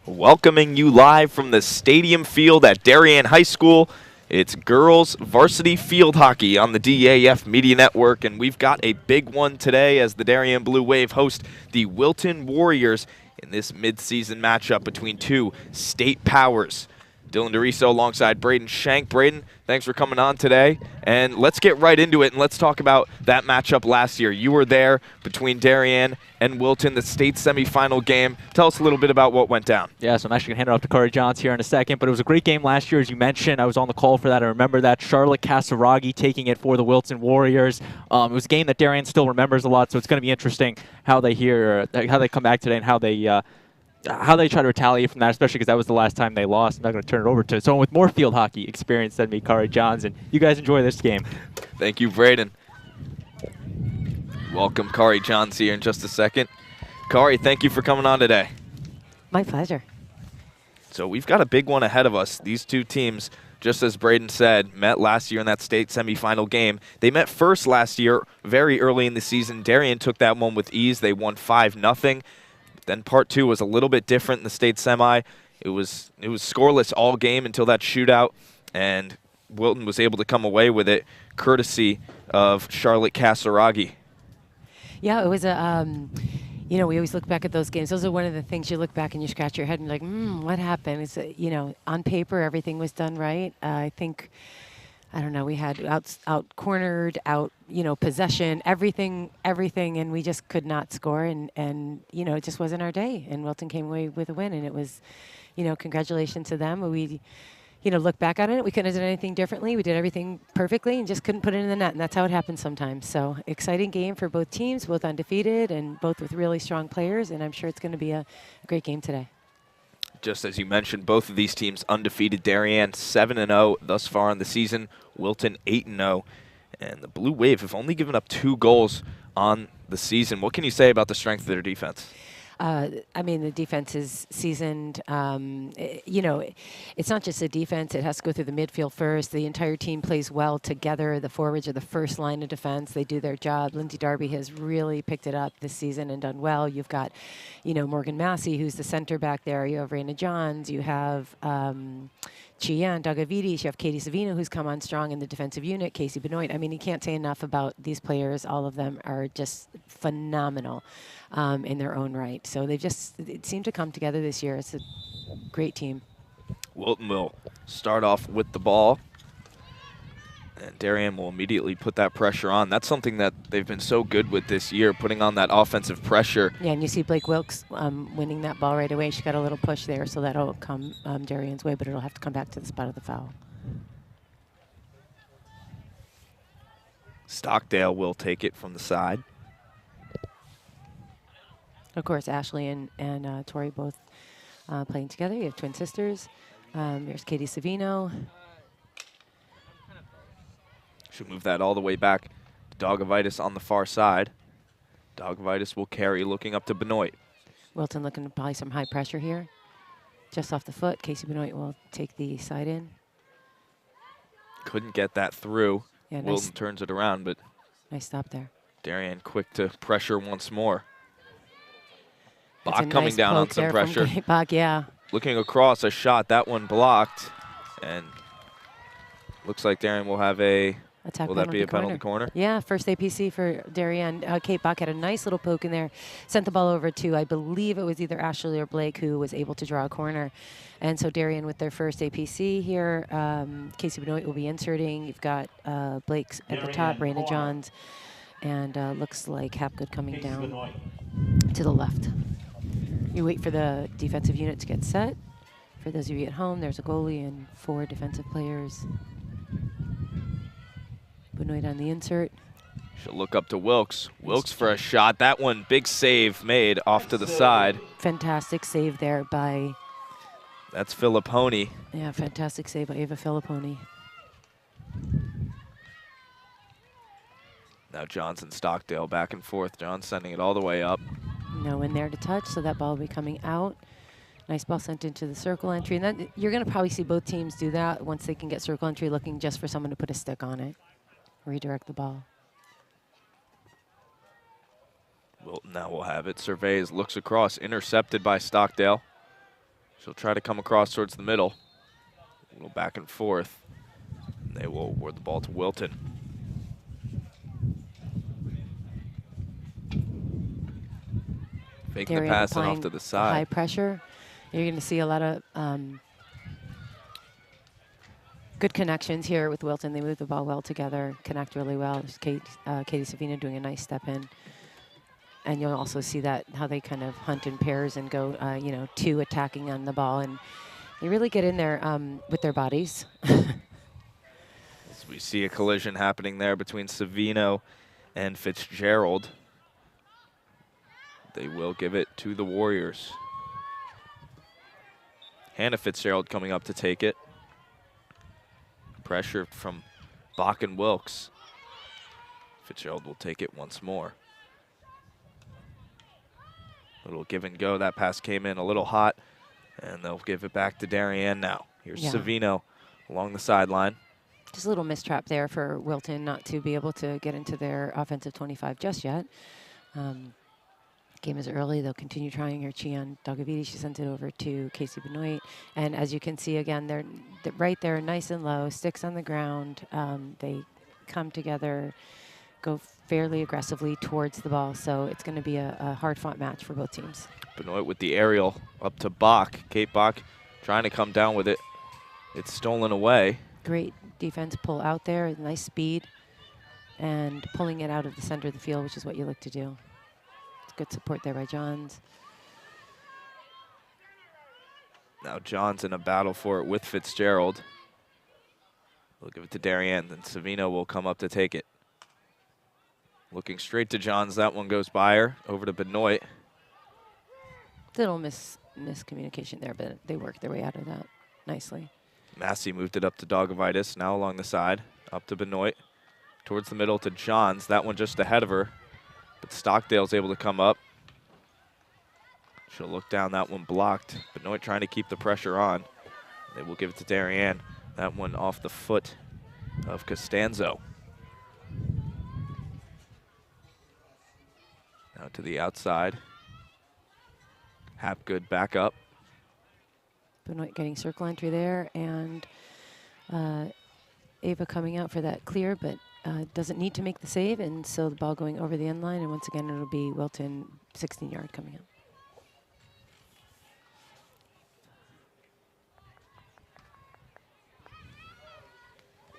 welcoming you live from the stadium field at Darien High School. It's girls varsity field hockey on the DAF Media Network, and we've got a big one today as the Darien Blue Wave host the Wilton Warriors in this mid-season matchup between two state powers. Dylan DeRiso alongside Braden Shank. Braden, thanks for coming on today. And let's get right into it, and let's talk about that matchup last year. You were there between Darien and Wilton, the state semifinal game. Tell us a little bit about what went down. Yeah, so I'm actually going to hand it off to Corey Johns here in a second, but it was a great game last year, as you mentioned. I was on the call for that. I remember that. Charlotte Casaraghi taking it for the Wilton Warriors. It was a game that Darien still remembers a lot, so it's going to be interesting how they come back today and how they try to retaliate from that, especially because that was the last time they lost. I'm not going to turn it over to someone with more field hockey experience than me, Corey Johns, and you guys enjoy this game. Thank you, Braden. Welcome Corey Johns here in just a second. Corey, thank you for coming on today. My pleasure. So we've got a big one ahead of us. These two teams, just as Braden said, met last year in that state semifinal game. They met first last year, very early in the season. Darien took that one with ease. They won 5-0. Then part two was a little bit different in the state semi. It was scoreless all game until that shootout, and Wilton was able to come away with it, courtesy of Charlotte Casaraghi. Yeah, it was a, we always look back at those games. Those are one of the things you look back and you scratch your head and you're like, what happened? It's, on paper, everything was done right. I think, I don't know, we had out-cornered, possession, everything, and we just could not score, and it just wasn't our day. And Wilton came away with a win, and it was, congratulations to them. We, look back on it, we couldn't have done anything differently. We did everything perfectly and just couldn't put it in the net, and that's how it happens sometimes. So exciting game for both teams, both undefeated and both with really strong players, and I'm sure it's going to be a great game today. Just as you mentioned, both of these teams undefeated. Darien 7-0 thus far in the season. Wilton 8-0. And the Blue Wave have only given up 2 goals on the season. What can you say about the strength of their defense? The defense is seasoned. It's not just the defense. It has to go through the midfield first. The entire team plays well together. The forwards are the first line of defense. They do their job. Lindsay Darby has really picked it up this season and done well. You've got, Morgan Massey, who's the center back there. You have Raina Johns. You have Chian Dagavides. You have Katie Savino, who's come on strong in the defensive unit. Casey Benoit. I mean, you can't say enough about these players. All of them are just phenomenal in their own right. So it seemed to come together this year. It's a great team. Wilton will start off with the ball, and Darien will immediately put that pressure on. That's something that they've been so good with this year, putting on that offensive pressure. Yeah, and you see Blake Wilkes winning that ball right away. She got a little push there, so that'll come Darien's way, but it'll have to come back to the spot of the foul. Stockdale will take it from the side. Of course, Ashley and Tori both playing together. You have twin sisters. There's Katie Savino. Should move that all the way back to Dagavides on the far side. Dagavides will carry, looking up to Benoit. Wilton looking to apply some high pressure here. Just off the foot, Casey Benoit will take the side in. Couldn't get that through. Yeah, Wilton turns it around, but nice stop there. Darien quick to pressure once more. That's Bach coming nice down on poke some there pressure. from Bach, yeah. Looking across, a shot, that one blocked. And looks like Darien will have a, Attack will that be a penalty corner? Yeah, first APC for Darien. Kate Bach had a nice little poke in there. Sent the ball over to, I believe it was either Ashley or Blake, who was able to draw a corner. And so Darien with their first APC here. Casey Benoit will be inserting. You've got Blake's at the top, Raina Johns. And looks like Hapgood coming down to the left. You wait for the defensive unit to get set. For those of you at home, there's a goalie and 4 defensive players. Benoit on the insert. She'll look up to Wilkes. Wilkes for a shot. That one, big save made off to the side. Fantastic save there by... That's Filipponi. Yeah, fantastic save by Ava Filipponi. Now Johns and Stockdale back and forth. Johns sending it all the way up. No one there to touch, so that ball will be coming out. Nice ball sent into the circle entry. And then you're going to probably see both teams do that once they can get circle entry, looking just for someone to put a stick on it. Redirect the ball. Wilton now will have it. Surveys, looks across, intercepted by Stockdale. She'll try to come across towards the middle. A little back and forth. And they will award the ball to Wilton. Faking the Darien pass and off applying to the high side. pressure. You're going to see a lot of good connections here with Wilton. They move the ball well together, connect really well. There's Katie Savina doing a nice step in. And you'll also see that how they kind of hunt in pairs and go, you know, 2 attacking on the ball. And they really get in there with their bodies. As we see a collision happening there between Savino and Fitzgerald. They will give it to the Warriors. Hannah Fitzgerald coming up to take it. Pressure from Bach and Wilkes. Fitzgerald will take it once more. Little give and go. That pass came in a little hot, and they'll give it back to Darien now. Here's Savino along the sideline. Just a little mistrap there for Wilton not to be able to get into their offensive 25 just yet. Game is early. They'll continue trying here. Chian Dogavidi, she sends it over to Casey Benoit. And as you can see, again, they're right there, nice and low, sticks on the ground. They come together, go fairly aggressively towards the ball. So it's going to be a hard-fought match for both teams. Benoit with the aerial up to Bach. Kate Bach trying to come down with it. It's stolen away. Great defense pull out there, nice speed, and pulling it out of the center of the field, which is what you look to do. Good support there by Johns. Now Johns in a battle for it with Fitzgerald. We'll give it to Darien, then Savino will come up to take it. Looking straight to Johns, that one goes by her. Over to Benoit. Little miscommunication there, but they worked their way out of that nicely. Massey moved it up to Dogovitis, now along the side. Up to Benoit. Towards the middle to Johns, that one just ahead of her. But Stockdale's able to come up. She'll look down, that one blocked. Benoit trying to keep the pressure on. They will give it to Darien. That one off the foot of Costanzo. Now to the outside. Hapgood back up. Benoit getting circle entry there, and Ava coming out for that clear, but doesn't need to make the save, and so the ball going over the end line, and once again it'll be Wilton 16-yard coming up.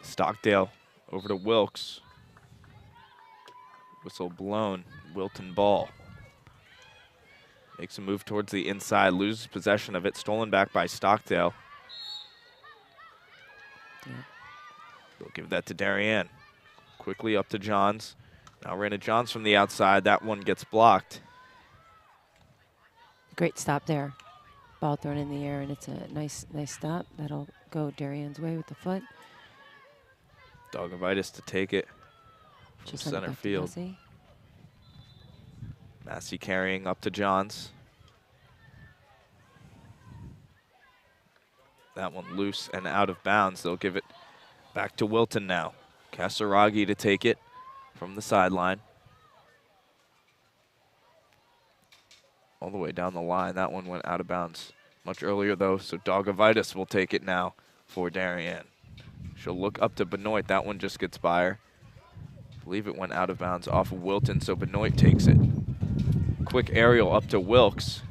Stockdale over to Wilkes. Whistle blown, Wilton ball. Makes a move towards the inside, loses possession of it, stolen back by Stockdale. Yeah. They'll give that to Darien. Quickly up to Johns. Now Raina Johns from the outside. That one gets blocked. Great stop there. Ball thrown in the air, and it's a nice stop. That'll go Darien's way with the foot. Dogovitis to take it from Just send it center back to field. Massey. Massey carrying up to Johns. That one loose and out of bounds. They'll give it back to Wilton now. Kasaragi to take it from the sideline. All the way down the line. That one went out of bounds much earlier, though, so Dogovitis will take it now for Darien. She'll look up to Benoit. That one just gets by her. I believe it went out of bounds off of Wilton, so Benoit takes it. Quick aerial up to Wilkes.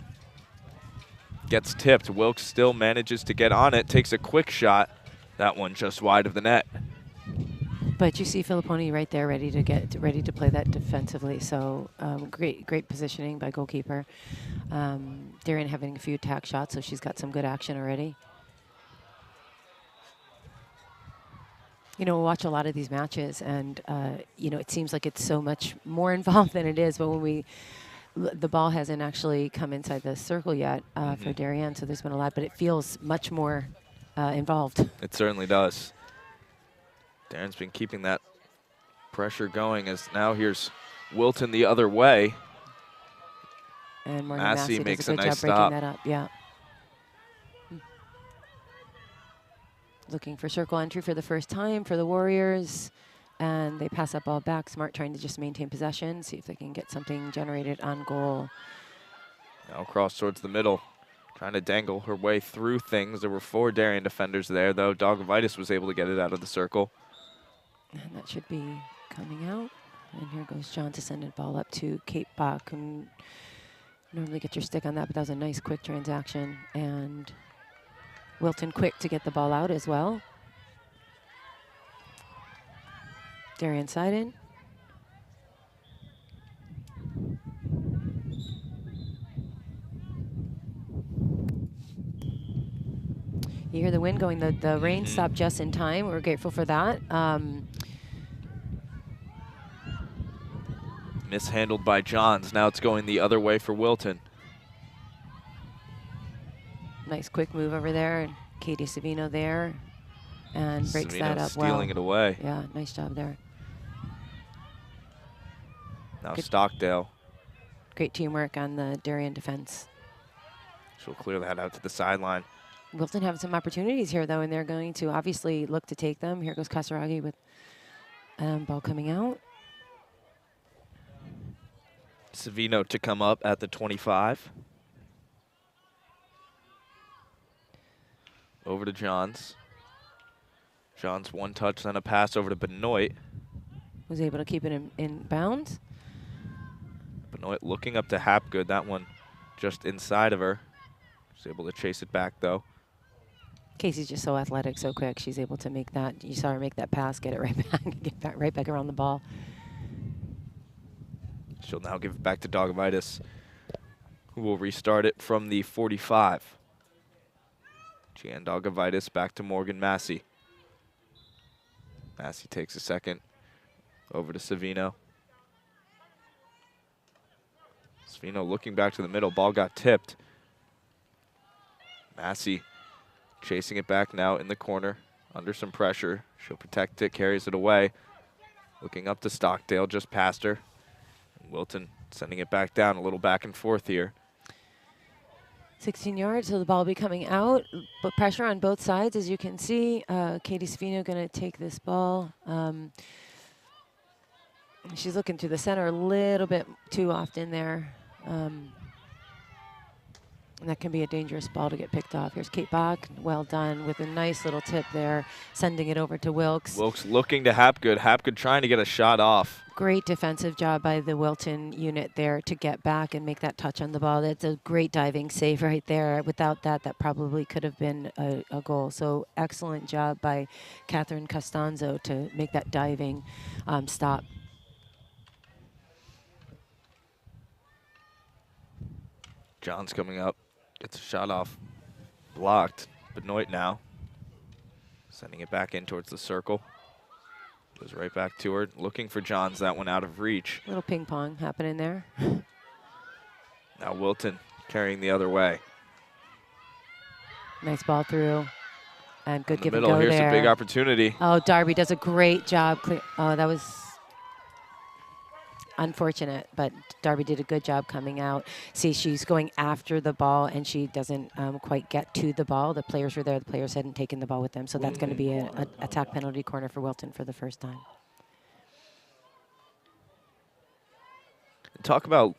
Gets tipped. Wilkes still manages to get on it. Takes a quick shot. That one just wide of the net. But you see Filipponi right there, ready to play that defensively. So great positioning by goalkeeper. Darien having a few attack shots, so she's got some good action already. You know, we'll watch a lot of these matches, and you know, it seems like it's so much more involved than it is. But when the ball hasn't actually come inside the circle yet for Darien, so there's been a lot, but it feels much more involved. It certainly does. Darien's been keeping that pressure going, as now here's Wilton the other way. And Morgan Massey Massey makes does a a good nice job breaking stop. that up. Yeah. Looking for circle entry for the first time for the Warriors, and they pass that ball back. Smart trying to just maintain possession, see if they can get something generated on goal. Now cross towards the middle. Trying to dangle her way through things. There were 4 Darien defenders there, though. Dogovitis was able to get it out of the circle. And that should be coming out. And here goes John to send a ball up to Kate Bach, who normally gets your stick on that, but that was a nice quick transaction. And Wilton quick to get the ball out as well. Darien side in. You hear the wind going. The rain stopped just in time. We're grateful for that. Mishandled by Johns. Now it's going the other way for Wilton. Nice quick move over there. And Katie Savino there. And breaks that up well. Stealing it away. Yeah, nice job there. Now Good. Stockdale. Great teamwork on the Darien defense. She'll clear that out to the sideline. Wilton have some opportunities here, though, and they're going to obviously look to take them. Here goes Kasaragi with ball coming out. Savino to come up at the 25. Over to Johns. Johns one touch, then a pass over to Benoit. Was able to keep it in bounds. Benoit looking up to Hapgood. That one just inside of her. She's able to chase it back, though. Casey's just so athletic, so quick. She's able to make that. You saw her make that pass, get it right back, get back, right back around the ball. She'll now give it back to Dogovitis, who will restart it from the 45. Jan Dogovitis back to Morgan Massey. Massey takes a second. Over to Savino. Savino looking back to the middle. Ball got tipped. Massey chasing it back now in the corner. Under some pressure. She'll protect it, carries it away. Looking up to Stockdale, just past her. Wilton sending it back down, a little back and forth here. 16 yards, so the ball will be coming out, but pressure on both sides, as you can see. Katie Savino going to take this ball. She's looking to the center a little bit too often there. And that can be a dangerous ball to get picked off. Here's Kate Bach, well done, with a nice little tip there, sending it over to Wilkes. Wilkes looking to Hapgood. Hapgood trying to get a shot off. Great defensive job by the Wilton unit there to get back and make that touch on the ball. That's a great diving save right there. Without that, that probably could have been a goal. So excellent job by Catherine Costanzo to make that diving stop. John's coming up. Gets a shot off. Blocked. Benoit now. Sending it back in towards the circle. Goes right back to her. Looking for Johns. That one out of reach. Little ping pong happening there. Now Wilton carrying the other way. Nice ball through. And good give and middle, go here's there. a big opportunity. Oh, Darby does a great job. Oh, that was unfortunate, but Darby did a good job coming out. See, she's going after the ball, and she doesn't quite get to the ball. The players were there. The players hadn't taken the ball with them, so that's going to be an attack penalty corner for Wilton for the first time. Talk about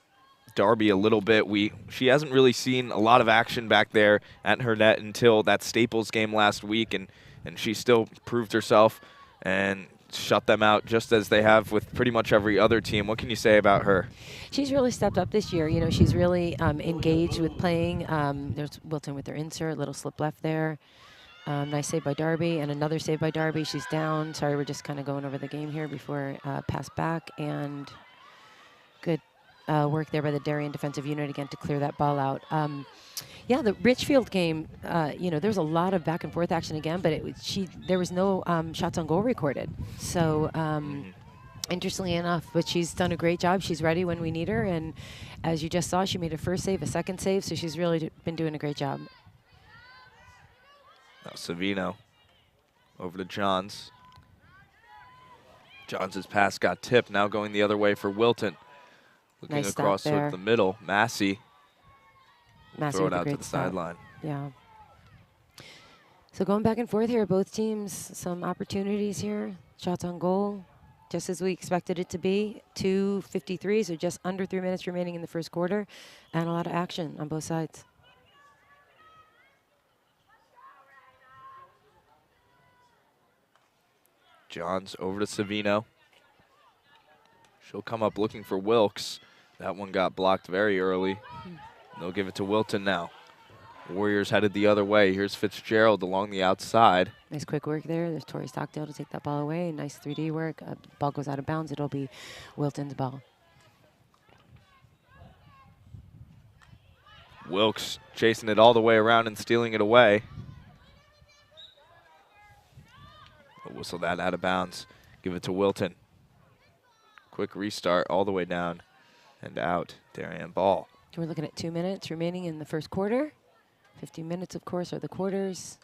Darby a little bit. She hasn't really seen a lot of action back there at her net until that Staples game last week, and she still proved herself and shut them out just as they have with pretty much every other team. What can you say about her? She's really stepped up this year. You know, she's really engaged with playing. There's Wilton with their insert, little slip left there. Nice save by Darby, and another save by Darby. She's down. Sorry, we're just kind of going over the game here before pass back, and good work there by the Darien defensive unit again to clear that ball out. Yeah, the Richfield game, you know, there's a lot of back and forth action again, but there was no shots on goal recorded. So interestingly enough, but she's done a great job. She's ready when we need her, and as you just saw, she made a first save, a second save, so she's really been doing a great job. Now Savino over to Johns. Johns' pass got tipped, now going the other way for Wilton. Looking Nice stop across there. towards the middle, Massey. Throw it out to the stop. sideline. Yeah. So going back and forth here, both teams, some opportunities here. Shots on goal, just as we expected it to be. 2:53, so just under 3 minutes remaining in the first quarter, and a lot of action on both sides. Johns over to Savino. She'll come up looking for Wilkes. That one got blocked very early. They'll give it to Wilton now. Warriors headed the other way. Here's Fitzgerald along the outside. Nice quick work there. There's Tori Stockdale to take that ball away. Nice 3D work. Ball goes out of bounds. It'll be Wilton's ball. Wilkes chasing it all the way around and stealing it away. They'll whistle that out of bounds. Give it to Wilton. Quick restart all the way down and out. Darien ball. We're looking at 2 minutes remaining in the first quarter. 15 minutes, of course, are the quarters.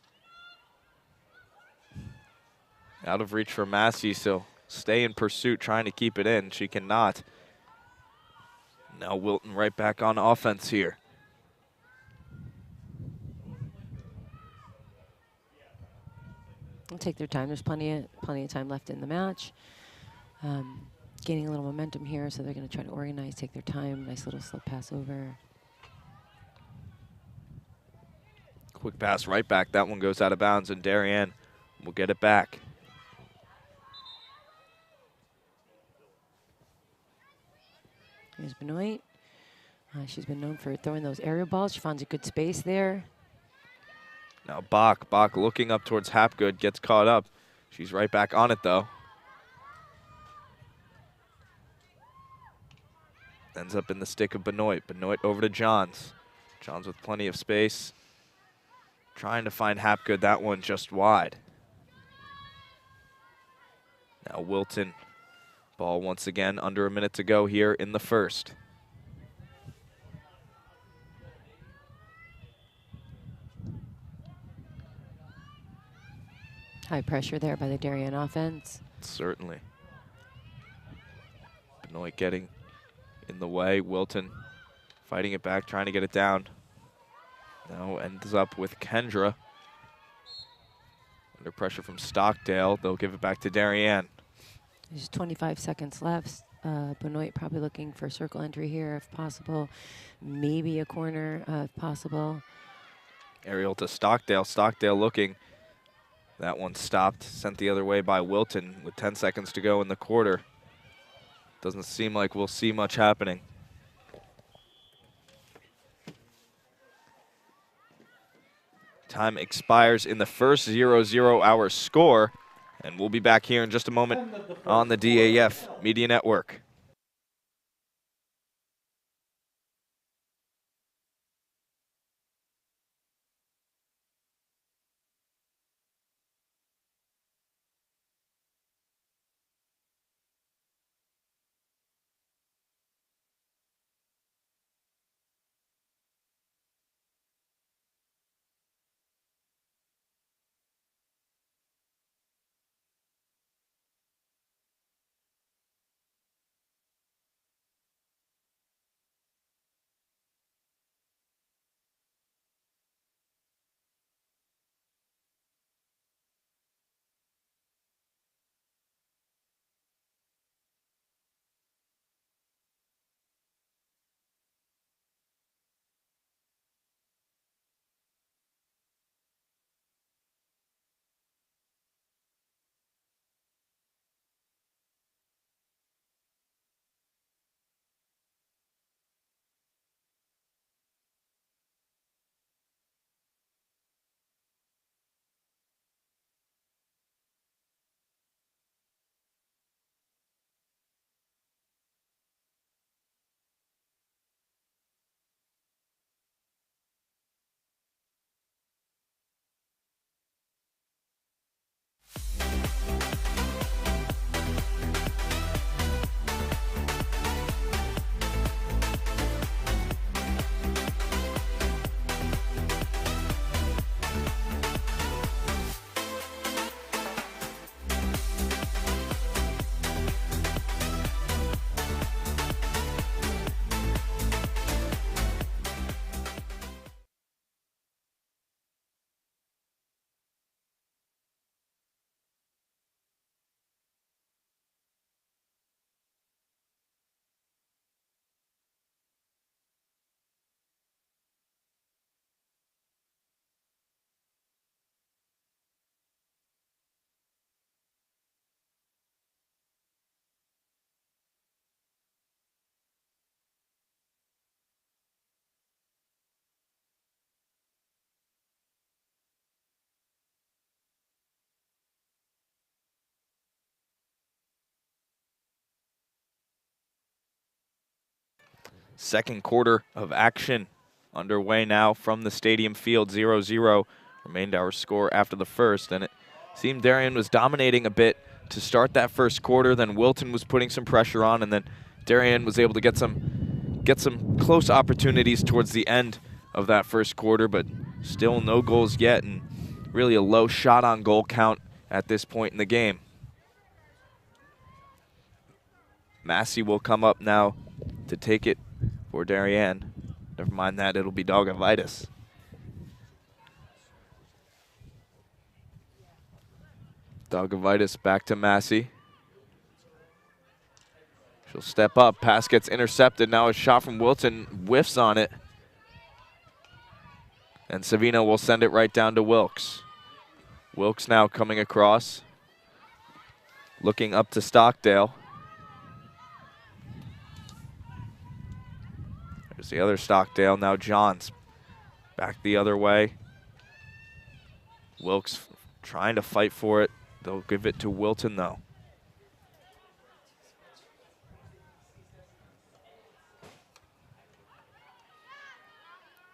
Out of reach for Massey, so stay in pursuit, trying to keep it in. She cannot. Now Wilton right back on offense here. They'll take their time. There's plenty of time left in the match. Gaining a little momentum here, so they're going to try to organize, take their time. Nice little slip pass over. Quick pass right back. That one goes out of bounds, and Darien will get it back. Here's Benoit. She's been known for throwing those aerial balls. She finds a good space there. Now Bach looking up towards Hapgood, gets caught up. She's right back on it, though. Ends up in the stick of Benoit. Benoit over to Johns. Johns with plenty of space. Trying to find Hapgood, that one just wide. Now Wilton, ball once again, under a minute to go here in the first. High pressure there by the Darien offense. Certainly. Benoit getting in the way. Wilton fighting it back, trying to get it down. Now ends up with Kendra. Under pressure from Stockdale. They'll give it back to Darien. There's 25 seconds left. Benoit probably looking for circle entry here if possible. Maybe a corner if possible. Aerial to Stockdale. Stockdale looking. That one stopped, sent the other way by Wilton with 10 seconds to go in the quarter. Doesn't seem like we'll see much happening. Time expires in the first 0-0 hour score, and we'll be back here in just a moment on the DAF Media Network. Second quarter of action underway now from the stadium field. 0-0 remained our score after the first, and it seemed Darien was dominating a bit to start that first quarter. Then Wilton was putting some pressure on, and then Darien was able to get some close opportunities towards the end of that first quarter, but still no goals yet, and really a low shot on goal count at this point in the game. Massey will come up now to take it for Darien. Never mind that, it'll be Dogovitis. Dogovitis back to Massey. She'll step up, pass gets intercepted. Now a shot from Wilton, whiffs on it. And Savino will send it right down to Wilkes. Wilkes now coming across, looking up to Stockdale. There's the other Stockdale, now Johns back the other way. Wilkes trying to fight for it. They'll give it to Wilton though.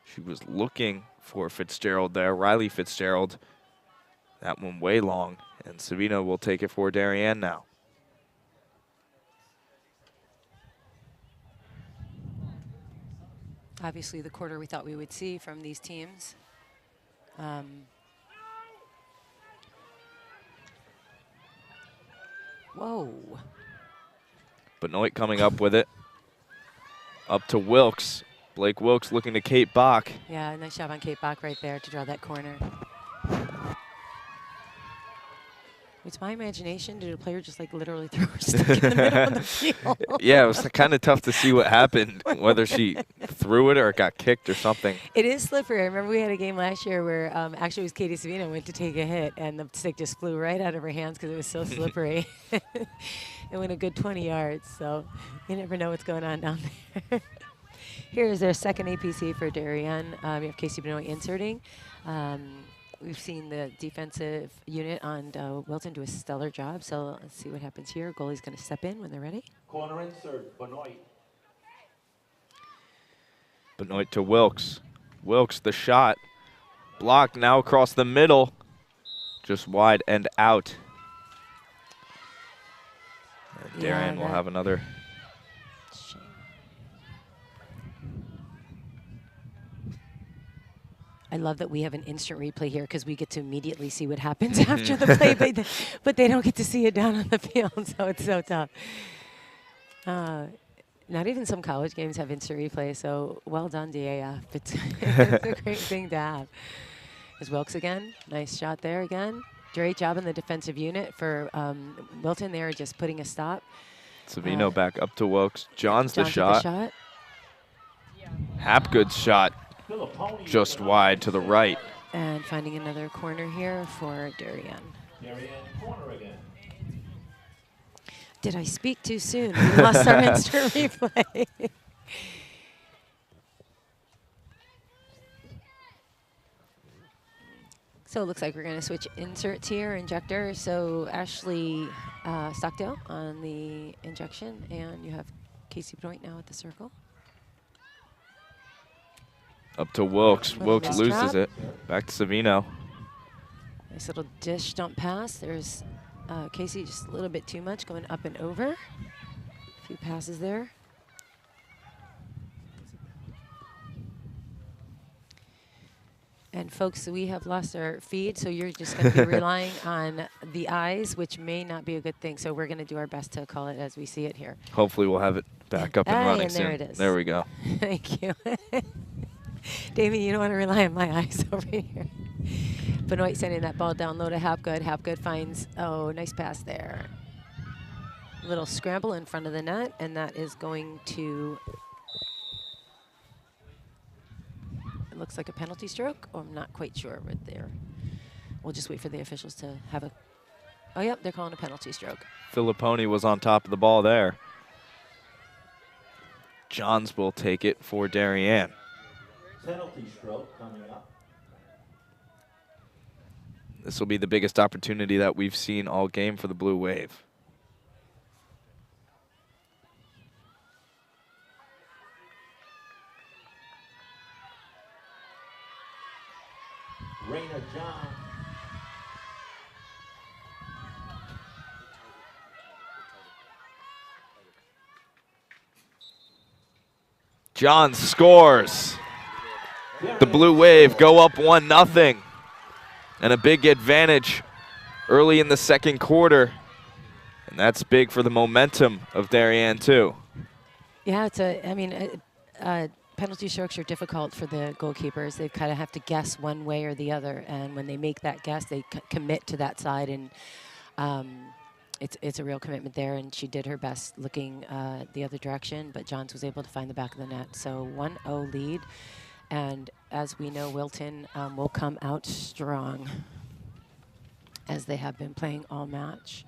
She was looking for Fitzgerald there, Riley Fitzgerald. That one way long, and Savino will take it for Darien now. Obviously the quarter we thought we would see from these teams. Whoa. Benoit coming up with it. Up to Wilkes. Blake Wilkes looking to Kate Bach. Yeah, nice job on Kate Bach right there to draw that corner. It's my imagination. Did a player just like literally throw her stick in the middle of the field? Yeah, it was kind of tough to see what happened, whether she threw it or it got kicked or something. It is slippery. I remember we had a game last year where actually it was Katie Savino went to take a hit and the stick just flew right out of her hands because it was so slippery. It went a good 20 yards, so you never know what's going on down there. Here's their second APC for Darien. We have Casey Benoit inserting. We've seen the defensive unit on Wilton do a stellar job, so let's see what happens here. Goalie's going to step in when they're ready. Corner insert, Benoit. Benoit to Wilkes. Wilkes, the shot. Blocked now across the middle. Just wide and out. And Darien will have another. I love that we have an instant replay here because we get to immediately see what happens after the play, but they don't get to see it down on the field, so it's so tough. Not even some college games have instant replay, so well done, DAF. It's a great thing to have. There's Wilkes again. Nice shot there again. Great job in the defensive unit for Wilton there, just putting a stop. Savino back up to Wilkes. John's the shot. Hapgood's shot. Just wide to the right. And finding another corner here for Darien. Darien, corner again. Did I speak too soon? We lost our instant replay. So it looks like we're going to switch inserts here, injector. So Ashley Stockdale on the injection, and you have Casey Benoit now at the circle. Up to Wilkes. Wilkes loses it. Back to Savino. Nice little dish dump pass. There's Casey, just a little bit too much, going up and over. A few passes there. And folks, we have lost our feed, so you're just going to be relying on the eyes, which may not be a good thing. So we're going to do our best to call it as we see it here. Hopefully we'll have it back up and running soon. There it is. There we go. Thank you. Damien, you don't want to rely on my eyes over here. Benoit sending that ball down low to Hapgood. Hapgood finds, oh, nice pass there. Little scramble in front of the net, and that is going to, it looks like a penalty stroke, or I'm not quite sure right there. We'll just wait for the officials to have a, oh, yep, they're calling a penalty stroke. Filipponi was on top of the ball there. Johns will take it for Darien. Penalty stroke coming up. This will be the biggest opportunity that we've seen all game for the Blue Wave. Raina John. John scores. The Blue Wave go up 1-0. And a big advantage early in the second quarter. And that's big for the momentum of Darien, too. Yeah, penalty strokes are difficult for the goalkeepers. They kind of have to guess one way or the other. And when they make that guess, they commit to that side. And it's a real commitment there. And she did her best looking the other direction. But Johns was able to find the back of the net. So 1-0 lead. And as we know, Wilton will come out strong, as they have been playing all match.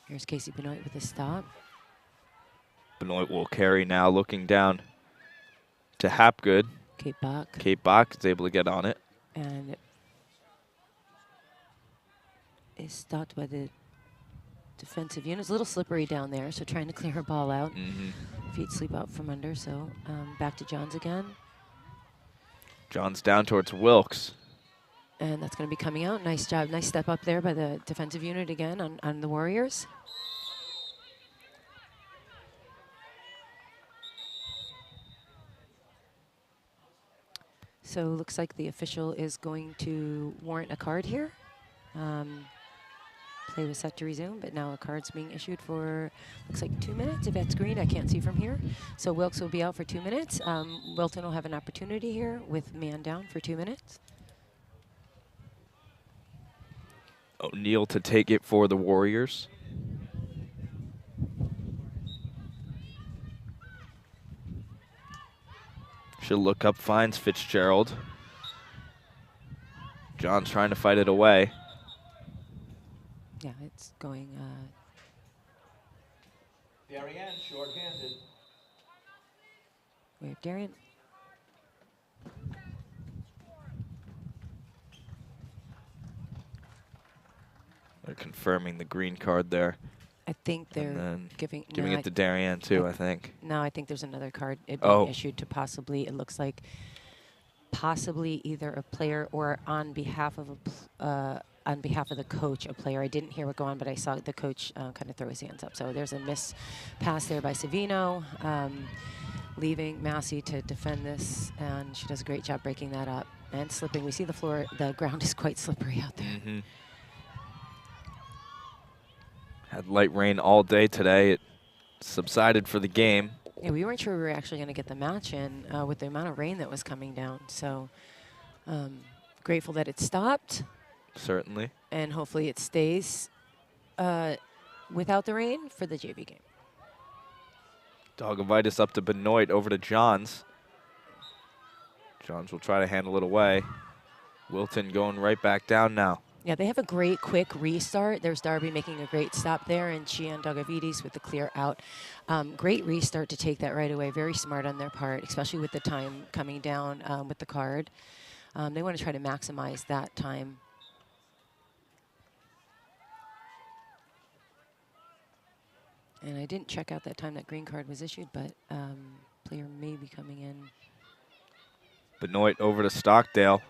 Here's Casey Benoit with a stop. Benoit will carry now, looking down to Hapgood. Kate Bach. Kate Bach is able to get on it. And it is stopped by the defensive unit. It's a little slippery down there, so trying to clear her ball out. Feet sleep out from under, so back to Johns again. Johns down towards Wilkes. And that's going to be coming out. Nice job. Nice step up there by the defensive unit again on the Warriors. So looks like the official is going to warrant a card here. Play was set to resume, but now a card's being issued for, looks like 2 minutes. If that's green, I can't see from here. So Wilkes will be out for 2 minutes. Wilton will have an opportunity here with man down for 2 minutes. O'Neill to take it for the Warriors. She'll look up, finds Fitzgerald. John's trying to fight it away. Yeah, it's going. Darien short-handed. We have Darien. They're confirming the green card there. I think they're giving it to Darien too, I think. No, I think there's another card being issued to possibly, it looks like, possibly either a player or on behalf of the coach, a player. I didn't hear what go on, but I saw the coach kind of throw his hands up. So there's a miss pass there by Savino, leaving Massey to defend this, and she does a great job breaking that up and slipping. We see the floor, the ground is quite slippery out there. Had light rain all day today. It subsided for the game. Yeah, we weren't sure we were actually going to get the match in with the amount of rain that was coming down. So grateful that it stopped. Certainly. And hopefully it stays without the rain for the JV game. Dogovitis up to Benoit, over to Johns. Johns will try to handle it away. Wilton going right back down now. Yeah, they have a great quick restart. There's Darby making a great stop there, and she and Dogovitis with the clear out. Great restart to take that right away. Very smart on their part, especially with the time coming down with the card. They want to try to maximize that time. And I didn't check out that time that green card was issued, but player may be coming in. Benoit over to Stockdale.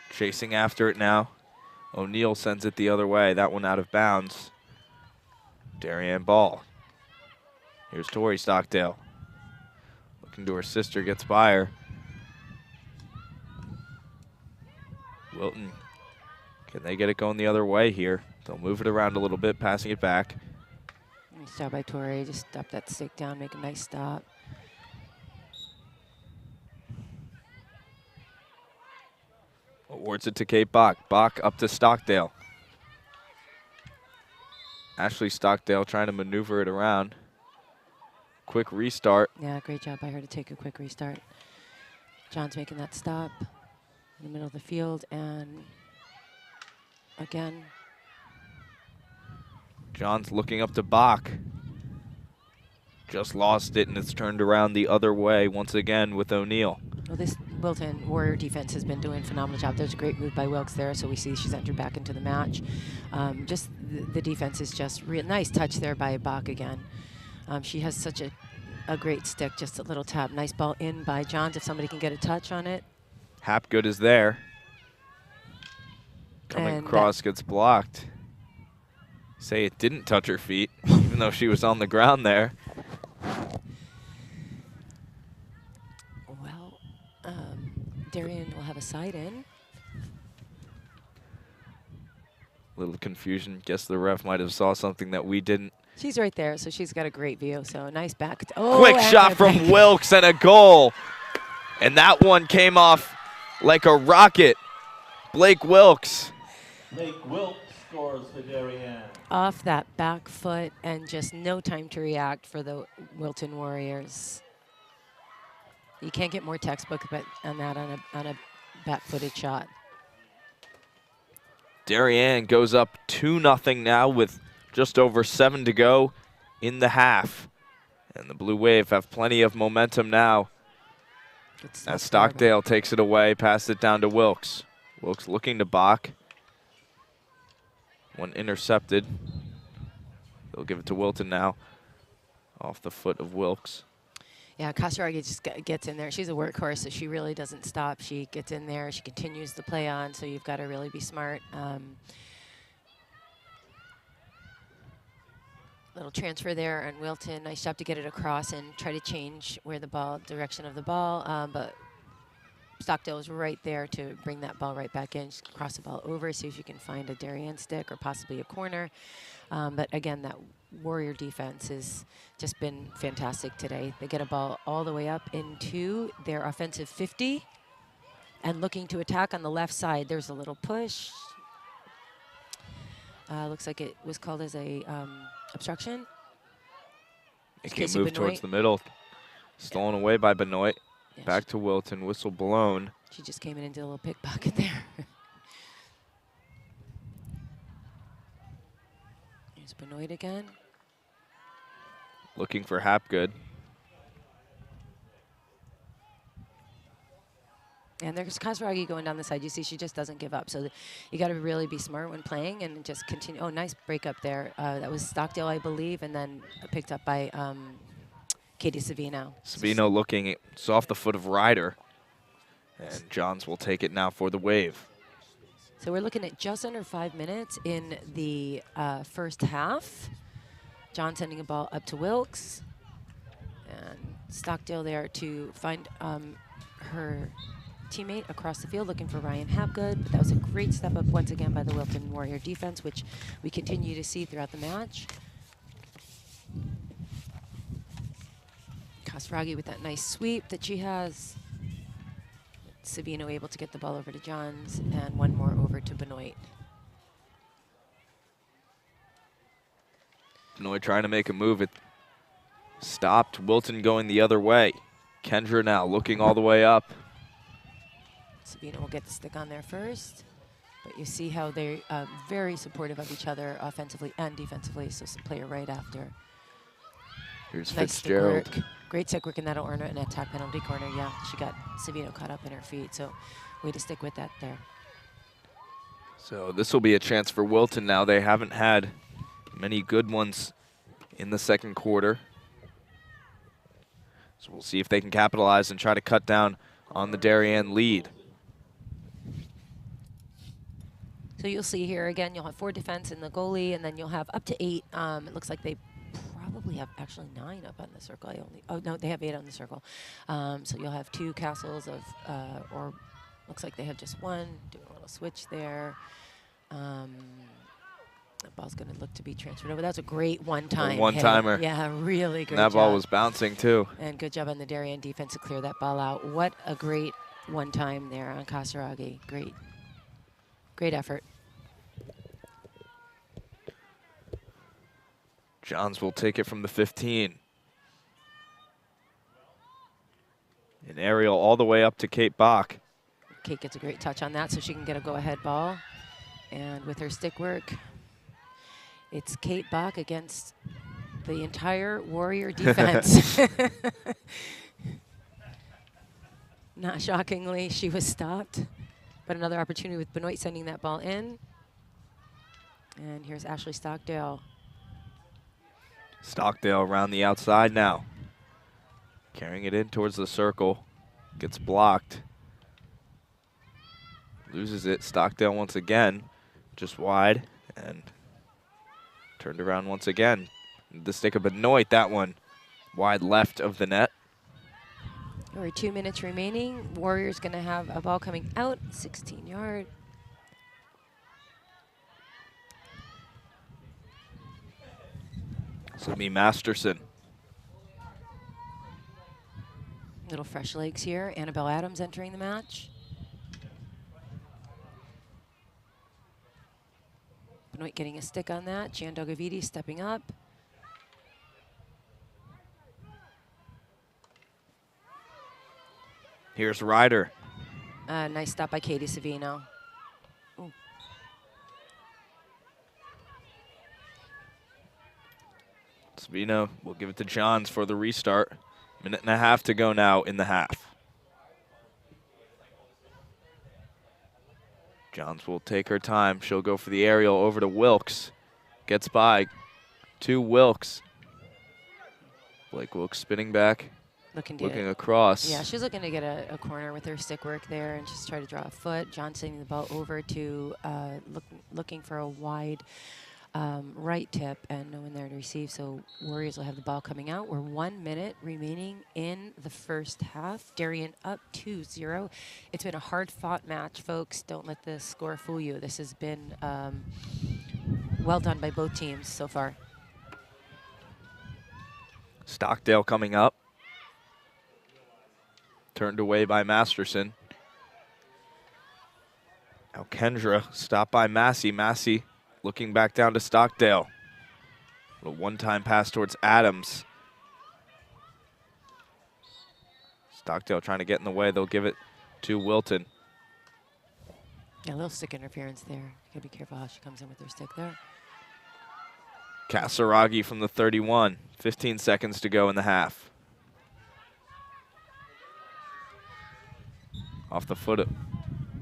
Chasing after it now. O'Neill sends it the other way. That one out of bounds. Darien ball. Here's Tori Stockdale. Looking to her sister, gets by her. Wilton. Can they get it going the other way here? They'll move it around a little bit, passing it back. Nice job by Tori. Just stop that stick down, make a nice stop. Awards it to Kate Bach. Bach up to Stockdale. Ashley Stockdale trying to maneuver it around. Quick restart. Yeah, great job by her to take a quick restart. John's making that stop in the middle of the field, and again. John's looking up to Bach. Just lost it, and it's turned around the other way once again with O'Neill. Well, this Wilton Warrior defense has been doing a phenomenal job. There's a great move by Wilkes there, so we see she's entered back into the match. Just the defense is just real nice touch there by Bach again. She has such a a great stick, just a little tap. Nice ball in by Johns if somebody can get a touch on it. Hapgood is there. Coming And across, gets blocked. Say it didn't touch her feet, even though she was on the ground there. Well, Darien will have a side in. Little confusion. Guess the ref might have saw something that we didn't. She's right there, so she's got a great view. So nice back. Oh, Quick and shot a from back. Wilkes and a goal. And that one came off like a rocket. Blake Wilkes. Blake Wilton scores for Darien. Off that back foot and just no time to react for the Wilton Warriors. You can't get more textbook on that on a bat-footed shot. Darien goes up 2-0 now with just over 7 to go in the half. And the Blue Wave have plenty of momentum now. As Stockdale takes it away, passes it down to Wilkes. Wilkes looking to Bach. One intercepted. They'll give it to Wilton now. Off the foot of Wilkes. Yeah, Kasaragi just gets in there. She's a workhorse, so she really doesn't stop. She gets in there. She continues the play on, so you've got to really be smart. Little transfer there, and Wilton, nice job to get it across and try to change where the direction of the ball, but Stockdale is right there to bring that ball right back in. Just cross the ball over, see if you can find a Darien stick or possibly a corner. But again, that Warrior defense has just been fantastic today. They get a ball all the way up into their offensive 50 and looking to attack on the left side. There's a little push. Looks like it was called as a obstruction. It can move towards the middle. Stolen away by Benoit. Yeah, Back to Wilton, whistle blown. She just came in and did a little pickpocket there. Here's Benoit again. Looking for Hapgood. And there's Kasaragi going down the side. You see she just doesn't give up. So you got to really be smart when playing and just continue. Oh, nice break up there. That was Stockdale, I believe, and then picked up by Katie Savino. Savino looking, it's off the foot of Ryder. And Johns will take it now for the Wave. So we're looking at just under 5 minutes in the first half. John sending a ball up to Wilkes. And Stockdale there to find her teammate across the field, looking for Ryan Hapgood. But that was a great step up once again by the Wilton Warrior defense, which we continue to see throughout the match. Kasaragi with that nice sweep that she has. Savino able to get the ball over to Johns, and one more over to Benoit. Benoit trying to make a move. It stopped. Wilton going the other way. Kendra now looking all the way up. Savino will get the stick on there first. But you see how they're very supportive of each other offensively and defensively, so some player right after. Here's Nice Fitzgerald. stick work. Great stick work in that corner, an attack penalty corner. Yeah, she got Savino caught up in her feet, so way to stick with that there. So this will be a chance for Wilton now. They haven't had many good ones in the second quarter. So we'll see if they can capitalize and try to cut down on the Darien lead. So you'll see here again, you'll have 4 defense in the goalie, and then you'll have up to 8. It looks like they probably have actually 9 up on the circle. They have 8 on the circle. So you'll have 2 castles of, or looks like they have just 1. Doing a little switch there. That ball's going to look to be transferred over. That's a great one-time. One-timer. Yeah, really great And that job. ball was bouncing too. And good job on the Darien defense to clear that ball out. What a great one-time there on Kasaragi. Great, great effort. Johns will take it from the 15. An aerial all the way up to Kate Bach. Kate gets a great touch on that so she can get a go-ahead ball. And with her stick work, it's Kate Bach against the entire Warrior defense. Not shockingly, she was stopped. But another opportunity with Benoit sending that ball in. And here's Ashley Stockdale. Stockdale around the outside now. Carrying it in towards the circle. Gets blocked. Loses it. Stockdale once again. Just wide. And turned around once again. The stick of Benoit, that one wide left of the net. Over 2 minutes remaining. Warriors going to have a ball coming out, 16-yard. This will be Masterson. Little fresh legs here. Annabelle Adams entering the match. Benoit getting a stick on that. Jan Dogavidi stepping up. Here's Ryder. Nice stop by Katie Savino. Ooh. Savino will give it to Johns for the restart. Minute and a half to go now in the half. Johns will take her time. She'll go for the aerial over to Wilkes. Gets by to Wilkes. Blake Wilkes spinning back, looking across. Yeah, she's looking to get a corner with her stick work there and just try to draw a foot. John sending the ball over to looking for a wide right tip and no one there to receive. So Warriors will have the ball coming out. We're 1 minute remaining in the first half. Darien up 2-0. It's been a hard-fought match, folks. Don't let the score fool you. This has been well done by both teams so far. Stockdale coming up. Turned away by Masterson. Now Kendra stopped by Massey. Massey looking back down to Stockdale. A one-time pass towards Adams. Stockdale trying to get in the way. They'll give it to Wilton. Yeah, a little stick interference there. Gotta be careful how she comes in with her stick there. Kasaragi from the 31. 15 seconds to go in the half. Off the foot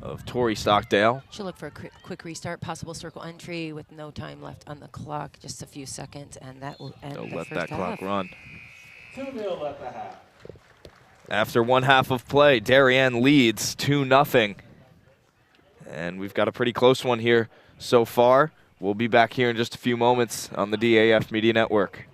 of Tori Stockdale. She'll look for a quick restart, possible circle entry with no time left on the clock, just a few seconds, and that will end the They'll let first that clock run. 2-0 at the half. After one half of play, Darien leads 2-0. And we've got a pretty close one here so far. We'll be back here in just a few moments on the DAF Media Network.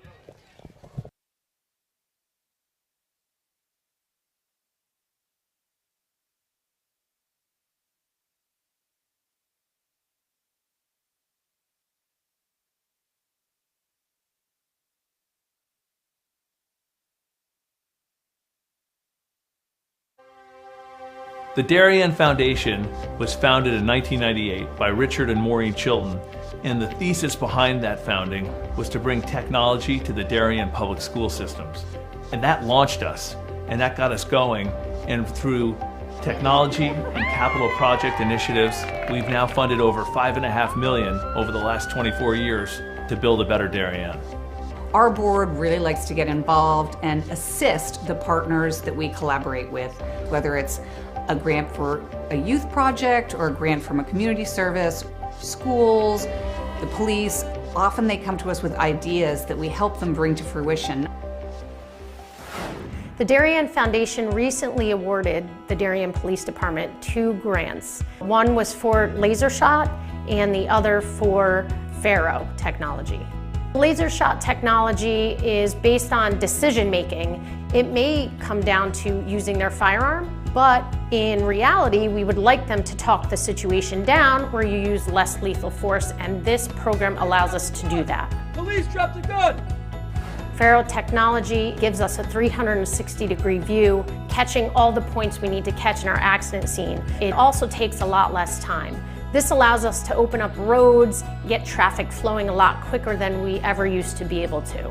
The Darien Foundation was founded in 1998 by Richard and Maureen Chilton, and the thesis behind that founding was to bring technology to the Darien public school systems. And that launched us, and that got us going, and through technology and capital project initiatives, we've now funded over $5.5 million over the last 24 years to build a better Darien. Our board really likes to get involved and assist the partners that we collaborate with, whether it's a grant for a youth project or a grant from a community service, schools, the police. Often they come to us with ideas that we help them bring to fruition. The Darien Foundation recently awarded the Darien Police Department 2 grants. One was for laser shot and the other for Faro technology. Laser shot technology is based on decision making. It may come down to using their firearm, but in reality, we would like them to talk the situation down where you use less lethal force, and this program allows us to do that. Police, drop the gun! Faro technology gives us a 360-degree view, catching all the points we need to catch in our accident scene. It also takes a lot less time. This allows us to open up roads, get traffic flowing a lot quicker than we ever used to be able to.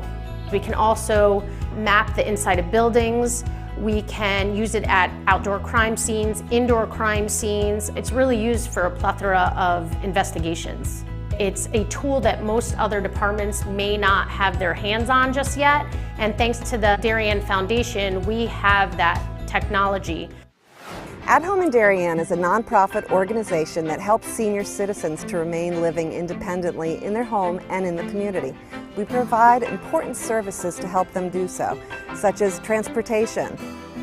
We can also map the inside of buildings. We can use it at outdoor crime scenes, indoor crime scenes. It's really used for a plethora of investigations. It's a tool that most other departments may not have their hands on just yet, and thanks to the Darien Foundation, we have that technology. At Home in Darien is a nonprofit organization that helps senior citizens to remain living independently in their home and in the community. we provide important services to help them do so, such as transportation.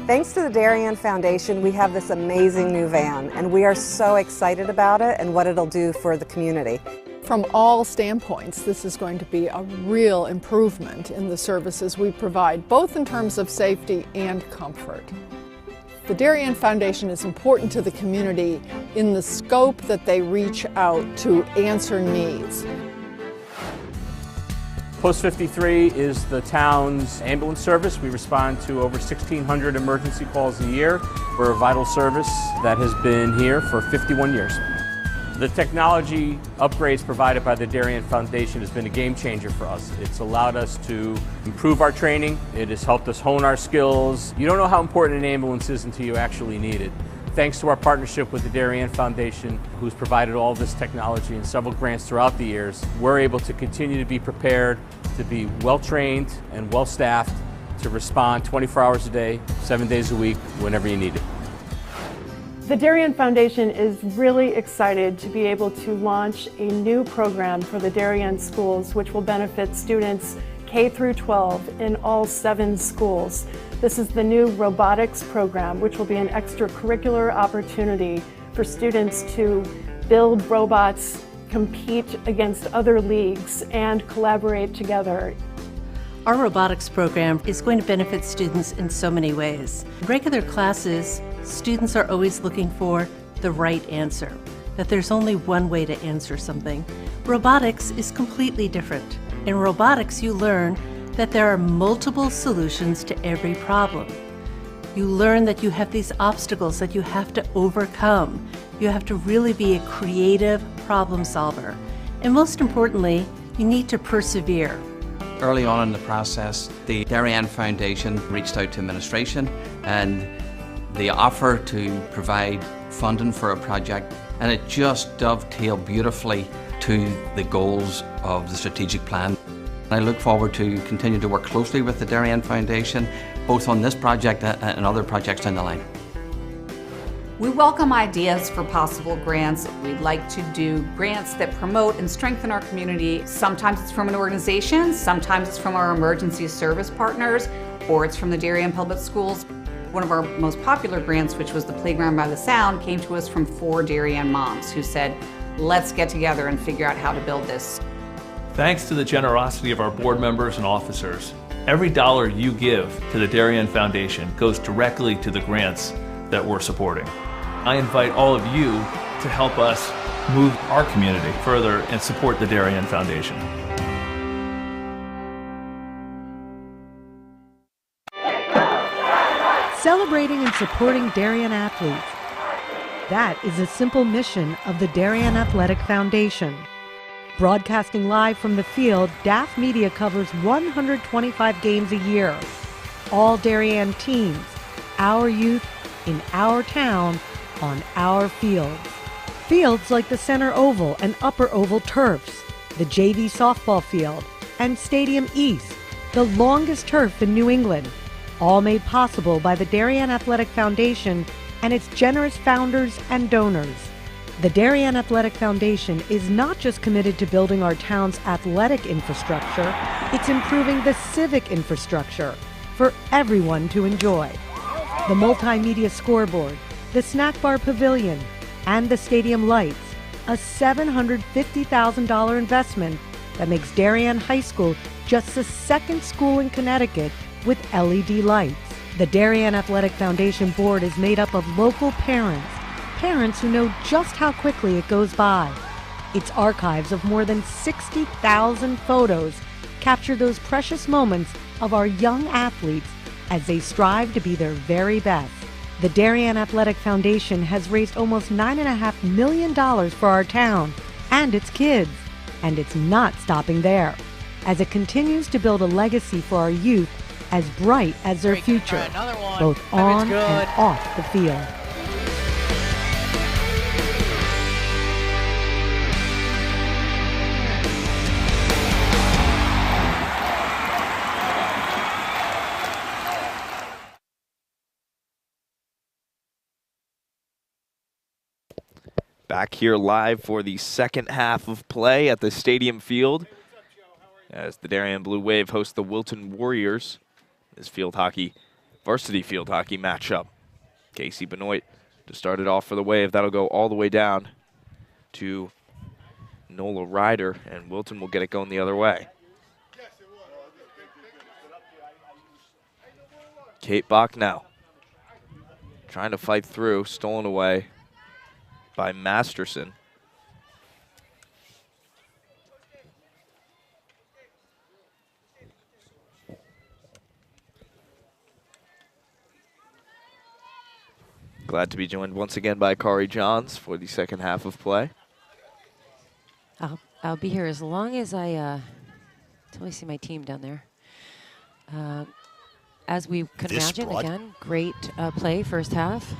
Thanks to the Darien Foundation, we have this amazing new van, and we are so excited about it and what it'll do for the community. From all standpoints, this is going to be a real improvement in the services we provide, both in terms of safety and comfort. The Darien Foundation is important to the community in the scope that they reach out to answer needs. Post 53 is the town's ambulance service. We respond to over 1,600 emergency calls a year. We're a vital service that has been here for 51 years. The technology upgrades provided by the Darien Foundation has been a game changer for us. It's allowed us to improve our training. It has helped us hone our skills. You don't know how important an ambulance is until you actually need it. Thanks to our partnership with the Darien Foundation, who's provided all this technology and several grants throughout the years, we're able to continue to be prepared, to be well-trained and well-staffed, to respond 24 hours a day, 7 days a week, whenever you need it. The Darien Foundation is really excited to be able to launch a new program for the Darien schools, which will benefit students K through 12 in all 7 schools. This is the new robotics program, which will be an extracurricular opportunity for students to build robots, compete against other leagues, and collaborate together. Our robotics program is going to benefit students in so many ways. In regular classes, students are always looking for the right answer, that there's only one way to answer something. Robotics is completely different. In robotics, you learn that there are multiple solutions to every problem. You learn that you have these obstacles that you have to overcome. You have to really be a creative problem solver. And most importantly, you need to persevere. Early on in the process, the Darien Foundation reached out to administration and they offered to provide funding for a project, and it just dovetailed beautifully to the goals of the strategic plan. I look forward to continue to work closely with the Darien Foundation, both on this project and other projects down the line. We welcome ideas for possible grants. We'd like to do grants that promote and strengthen our community. Sometimes it's from an organization, sometimes it's from our emergency service partners, or it's from the Darien Public Schools. One of our most popular grants, which was the Playground by the Sound, came to us from 4 Darien moms who said, let's get together and figure out how to build this. Thanks to the generosity of our board members and officers, every dollar you give to the Darien Foundation goes directly to the grants that we're supporting. I invite all of you to help us move our community further and support the Darien Foundation. Celebrating and supporting Darien athletes. That is a simple mission of the Darien Athletic Foundation. Broadcasting live from the field, DAF Media covers 125 games a year. All Darien teams, our youth, in our town, on our fields. Fields like the Center Oval and Upper Oval turfs, the JV softball field, and Stadium East, the longest turf in New England, all made possible by the Darien Athletic Foundation and its generous founders and donors. The Darien Athletic Foundation is not just committed to building our town's athletic infrastructure, it's improving the civic infrastructure for everyone to enjoy. The multimedia scoreboard, the snack bar pavilion, and the stadium lights, a $750,000 investment that makes Darien High School just the second school in Connecticut with LED lights. The Darien Athletic Foundation board is made up of local parents who know just how quickly it goes by. Its archives of more than 60,000 photos capture those precious moments of our young athletes as they strive to be their very best. The Darien Athletic Foundation has raised almost $9.5 million for our town and its kids, and it's not stopping there, as it continues to build a legacy for our youth as bright as their future, both on and off the field. Back here live for the second half of play at the Stadium Field. as the Darien Blue Wave hosts the Wilton Warriors. This varsity field hockey matchup. Casey Benoit to start it off for the Wave. That'll go all the way down to Nola Ryder, and Wilton will get it going the other way. Kate Bach now trying to fight through, stolen away by Masterson. Glad to be joined once again by Kari Johns for the second half of play. I'll be here as long as I until I see my team down there. As we could imagine, again, great play first half.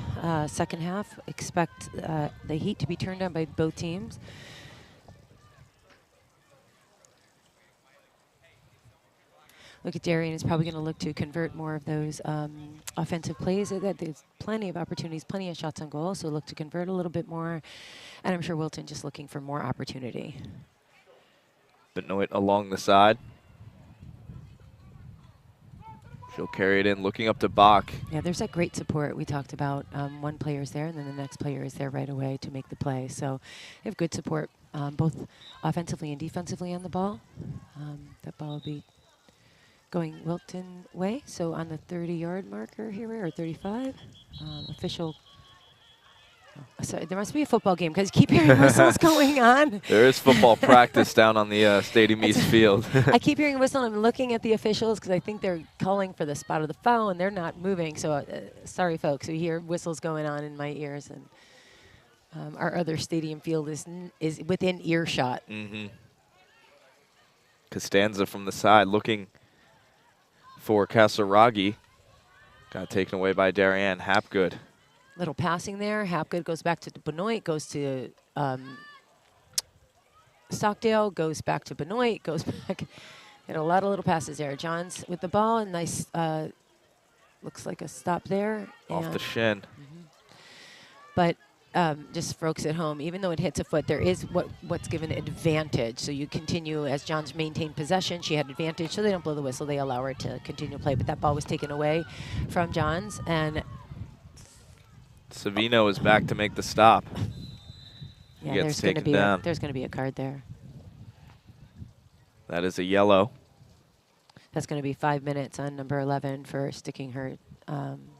Second half, expect the heat to be turned on by both teams. Look at Darien is probably going to look to convert more of those offensive plays. There's plenty of opportunities, plenty of shots on goal, so look to convert a little bit more. And I'm sure Wilton just looking for more opportunity. Benoit along the side. She'll carry it in, looking up to Bach. Yeah, there's that great support we talked about. One player's there, and then the next player is there right away to make the play. So they have good support, both offensively and defensively on the ball. That ball will be going Wilton way. So on the 30-yard marker here, or 35, official. Oh, sorry, there must be a football game because you keep hearing whistles going on. There is football practice down on the Stadium East field. I keep hearing a whistle, and I'm looking at the officials because I think they're calling for the spot of the foul, and they're not moving. So sorry, folks, we hear whistles going on in my ears, and our other stadium field is within earshot. Costanza from the side looking for Kasaragi. Got taken away by Darien. Hapgood. Little passing there. Hapgood goes back to Benoit, goes to Stockdale, goes back to Benoit, goes back. Had a lot of little passes there. Johns with the ball, and nice, looks like a stop there. Off the shin. But just for folks at home, even though it hits a foot, there is what's given advantage. So you continue as Johns maintained possession. She had advantage, so they don't blow the whistle. They allow her to continue to play. But that ball was taken away from Johns, and Savino is back to make the stop. Yeah, there's going to be a card there. That is a yellow. That's going to be 5 minutes on number 11 for sticking her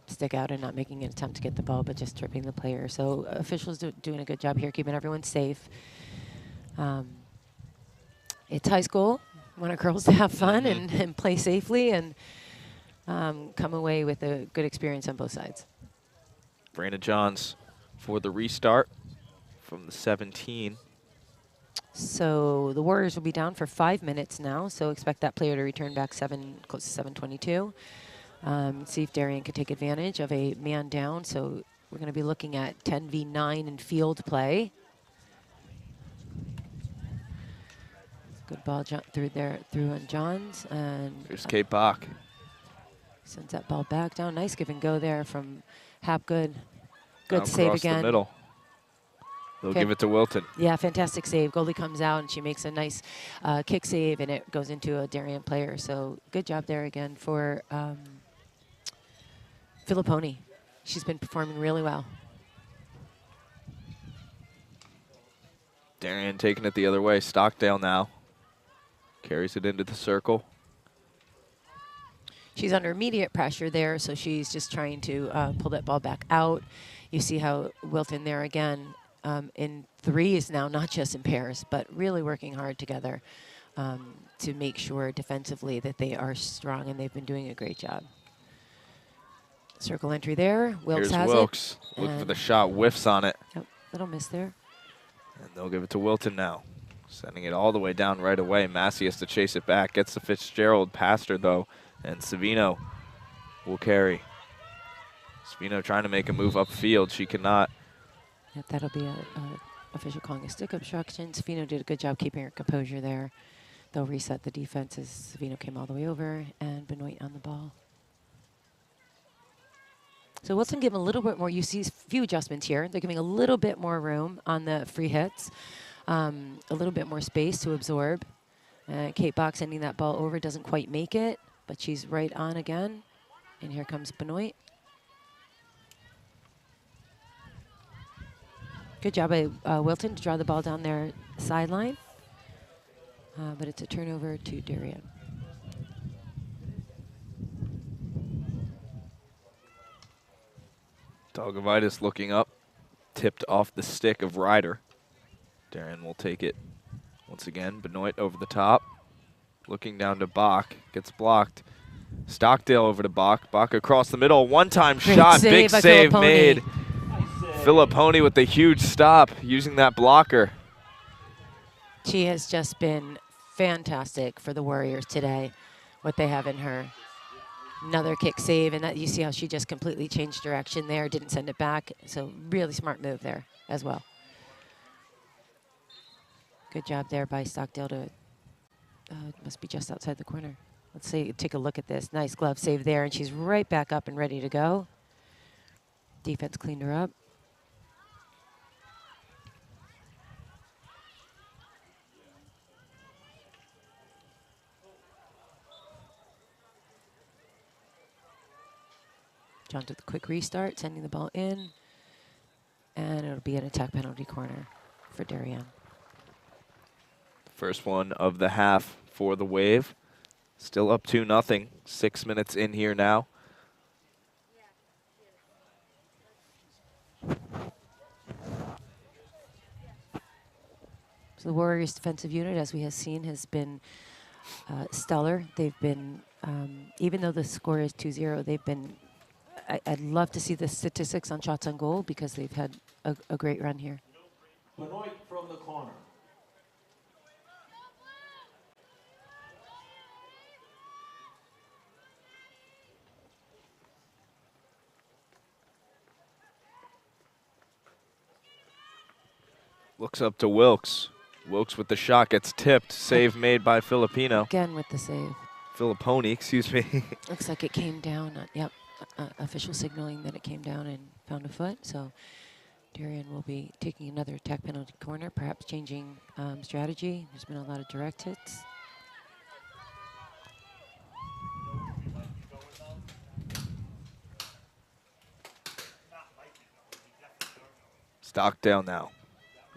stick out and not making an attempt to get the ball, but just tripping the player. So officials doing a good job here, keeping everyone safe. It's high school. We want our girls to have fun and play safely and come away with a good experience on both sides. Brandon Johns for the restart from the 17. So the Warriors will be down for 5 minutes now, so expect that player to return back close to 7:22. See if Darien could take advantage of a man down. So we're going to be looking at 10v9 in field play. Good ball through on Johns. And here's Kate Bach. Sends that ball back down. Nice give and go there from Hapgood. Good down save across again. The middle. They'll give it to Wilton. Yeah, fantastic save. Goalie comes out and she makes a nice kick save, and it goes into a Darien player. So good job there again for Filipponi. She's been performing really well. Darien taking it the other way. Stockdale now carries it into the circle. She's under immediate pressure there, so she's just trying to pull that ball back out. You see how Wilton there again in threes now, not just in pairs, but really working hard together to make sure defensively that they are strong, and they've been doing a great job. Circle entry there. Wilkes has Wilkes. it. Look for the shot, whiffs on it. Yep, little miss there. And they'll give it to Wilton now. Sending it all the way down right away. Massey has to chase it back. Gets to Fitzgerald, past her though. And Savino will carry. Savino trying to make a move upfield. She cannot. Yep, that'll be a official calling a stick obstruction. Savino did a good job keeping her composure there. They'll reset the defense as Savino came all the way over, and Benoit on the ball. So Wilson giving a little bit more. You see a few adjustments here. They're giving a little bit more room on the free hits, a little bit more space to absorb. Kate Bach sending that ball over, doesn't quite make it, but she's right on again. And here comes Benoit. Good job by Wilton to draw the ball down their sideline. But it's a turnover to Darien. Dogovitis looking up, tipped off the stick of Ryder. Darien will take it once again. Benoit over the top, looking down to Bach, gets blocked. Stockdale over to Bach. Bach across the middle, one-time shot, big save made. Filipponi with the huge stop, using that blocker. She has just been fantastic for the Warriors today, what they have in her. Another kick save, and that you see how she just completely changed direction there, didn't send it back. So really smart move there as well. Good job there by Stockdale to, it must be just outside the corner. Let's see, take a look at this. Nice glove save there, and she's right back up and ready to go. Defense cleaned her up. John did the quick restart, sending the ball in. And it'll be an attack penalty corner for Darien. First one of the half for the Wave. Still up 2-0. 6 minutes in here now. So the Warriors' defensive unit, as we have seen, has been stellar. They've been, even though the score is 2-0, they've been, I'd love to see the statistics on shots on goal because they've had a great run here. Benoit from the corner. Looks up to Wilkes. Wilkes with the shot, gets tipped. Save made by Filipino. Again with the save. Filipponi, excuse me. Looks like it came down. Yep, official signaling that it came down and found a foot. So Darien will be taking another attack penalty corner, perhaps changing strategy. There's been a lot of direct hits. Stockdale now.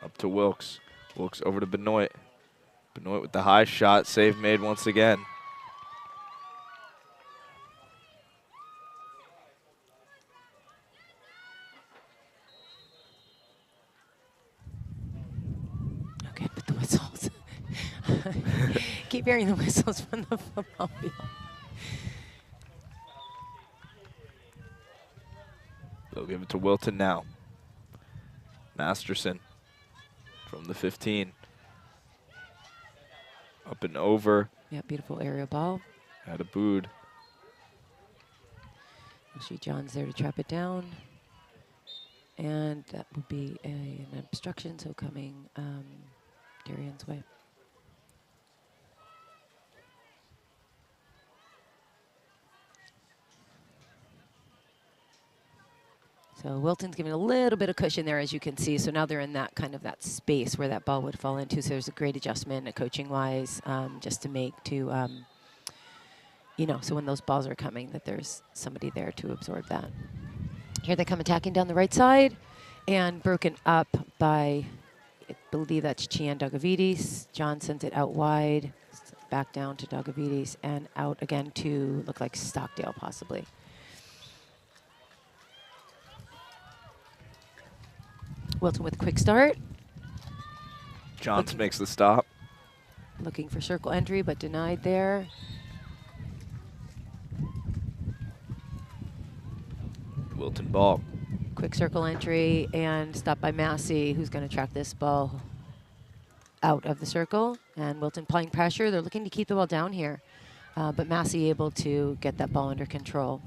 Up to Wilkes. Wilkes over to Benoit. Benoit with the high shot. Save made once again. Okay, but the whistles. Keep hearing the whistles from the football field. They'll give it to Wilton now. Masterson from the 15. Up and over. Yeah, beautiful aerial ball. Had a booed. You see John's there to trap it down. And that would be an obstruction, so coming Darien's way. So Wilton's giving a little bit of cushion there, as you can see. So now they're in that kind of that space where that ball would fall into. So there's a great adjustment, coaching-wise, just to make to, you know, so when those balls are coming, that there's somebody there to absorb that. Here they come attacking down the right side, and broken up by, I believe that's Chian Dogovides. John sends it out wide, back down to Dogovides, and out again to look like Stockdale possibly. Wilton with a quick start. Johns makes the stop. Looking for circle entry, but denied there. Wilton ball. Quick circle entry and stop by Massey, who's going to track this ball out of the circle. And Wilton applying pressure. They're looking to keep the ball down here, but Massey able to get that ball under control.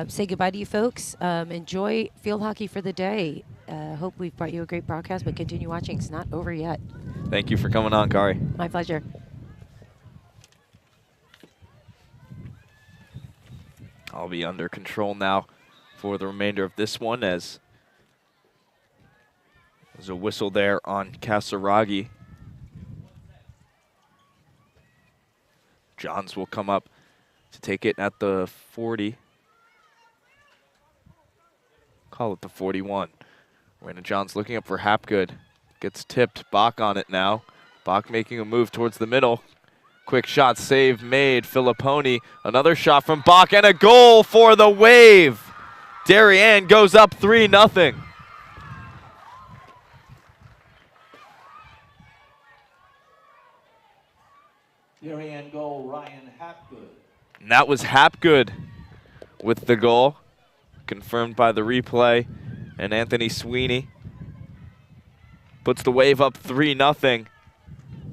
Say goodbye to you folks. Enjoy field hockey for the day. Hope we've brought you a great broadcast, but continue watching. It's not over yet. Thank you for coming on, Kari. My pleasure. I'll be under control now for the remainder of this one, as there's a whistle there on Kasaragi. Johns will come up to take it at the 40. Call it the 41. Raina Johns looking up for Hapgood. Gets tipped. Bach on it now. Bach making a move towards the middle. Quick shot, save made. Filipponi. Another shot from Bach and a goal for the Wave. Darien goes up 3-0. Darien goal, Ryan Hapgood. And that was Hapgood with the goal, confirmed by the replay. And Anthony Sweeney puts the Wave up 3-0.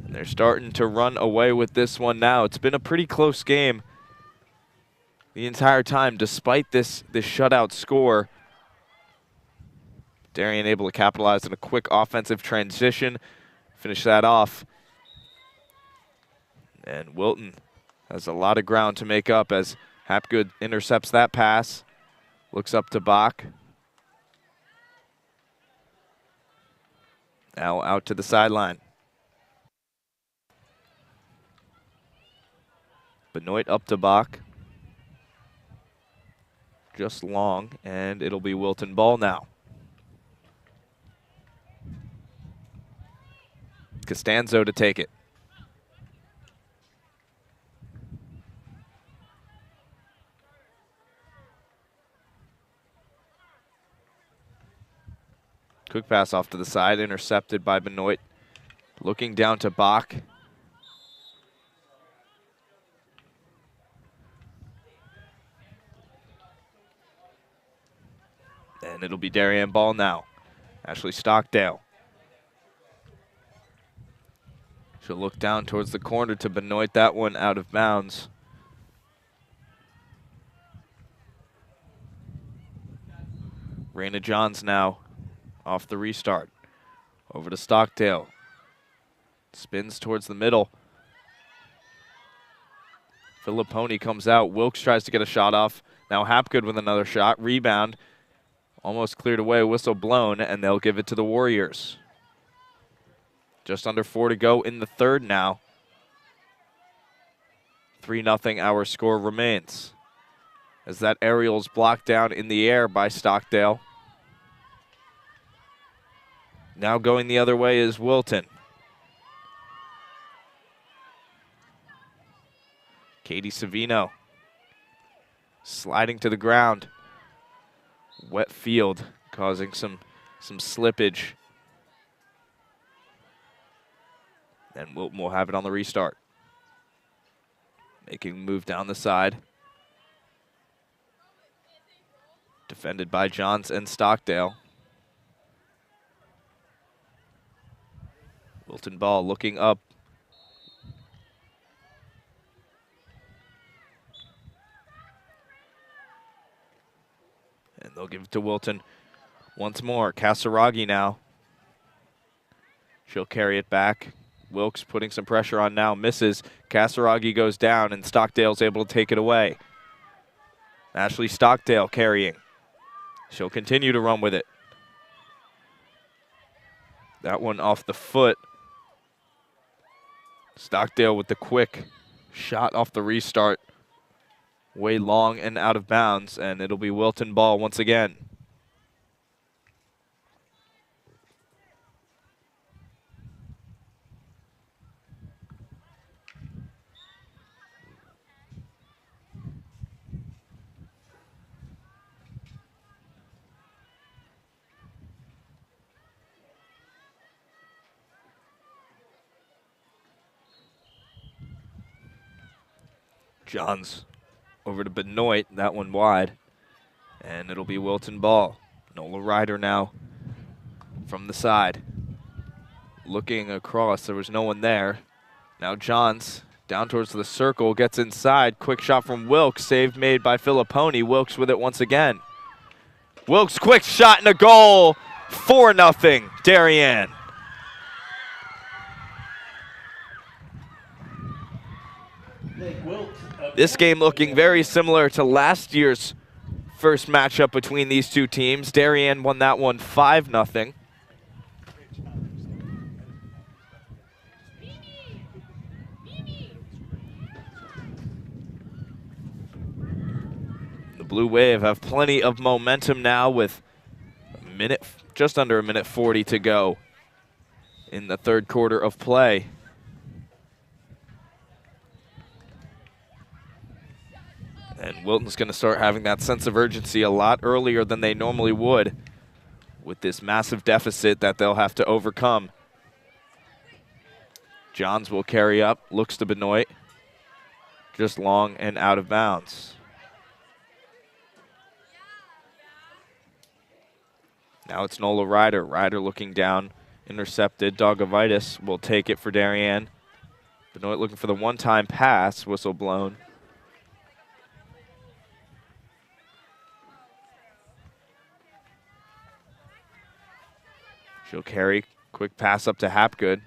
And they're starting to run away with this one now. It's been a pretty close game the entire time, despite this shutout score. Darien able to capitalize on a quick offensive transition, finish that off. And Wilton has a lot of ground to make up as Hapgood intercepts that pass. Looks up to Bach. Now out to the sideline. Benoit up to Bach. Just long, and it'll be Wilton ball now. Costanzo to take it. Quick pass off to the side, intercepted by Benoit. Looking down to Bach. And it'll be Darien ball now. Ashley Stockdale. She'll look down towards the corner to Benoit. That one out of bounds. Raina Johns now off the restart. Over to Stockdale. Spins towards the middle. Filipponi comes out. Wilkes tries to get a shot off. Now Hapgood with another shot. Rebound. Almost cleared away. Whistle blown, and they'll give it to the Warriors. Just under 4 to go in the third now. 3-0 our score remains. As that aerial's blocked down in the air by Stockdale. Now going the other way is Wilton. Katie Savino sliding to the ground. Wet field causing some slippage. And Wilton will have it on the restart. Making a move down the side. Defended by Johns and Stockdale. Wilton ball looking up. And they'll give it to Wilton once more. Casaraghi now. She'll carry it back. Wilkes putting some pressure on now. Misses. Casaraghi goes down, and Stockdale's able to take it away. Ashley Stockdale carrying. She'll continue to run with it. That one off the foot. Stockdale with the quick shot off the restart. Way long and out of bounds, and it'll be Wilton ball once again. Johns over to Benoit, that one wide. And it'll be Wilton ball. Nola Ryder now from the side. Looking across, there was no one there. Now Johns down towards the circle, gets inside. Quick shot from Wilkes, saved made by Filipponi. Wilkes with it once again. Wilkes, quick shot and a goal. 4-0, Darien. This game looking very similar to last year's first matchup between these two teams. Darien won that one 5-0. Blue Wave have plenty of momentum now with just under a minute 40 to go in the third quarter of play. And Wilton's going to start having that sense of urgency a lot earlier than they normally would with this massive deficit that they'll have to overcome. Johns will carry up, looks to Benoit, just long and out of bounds. Now it's Nola Ryder. Ryder looking down, intercepted. Dogovitis will take it for Darien. Benoit looking for the one-time pass, whistle blown. She'll carry, quick pass up to Hapgood.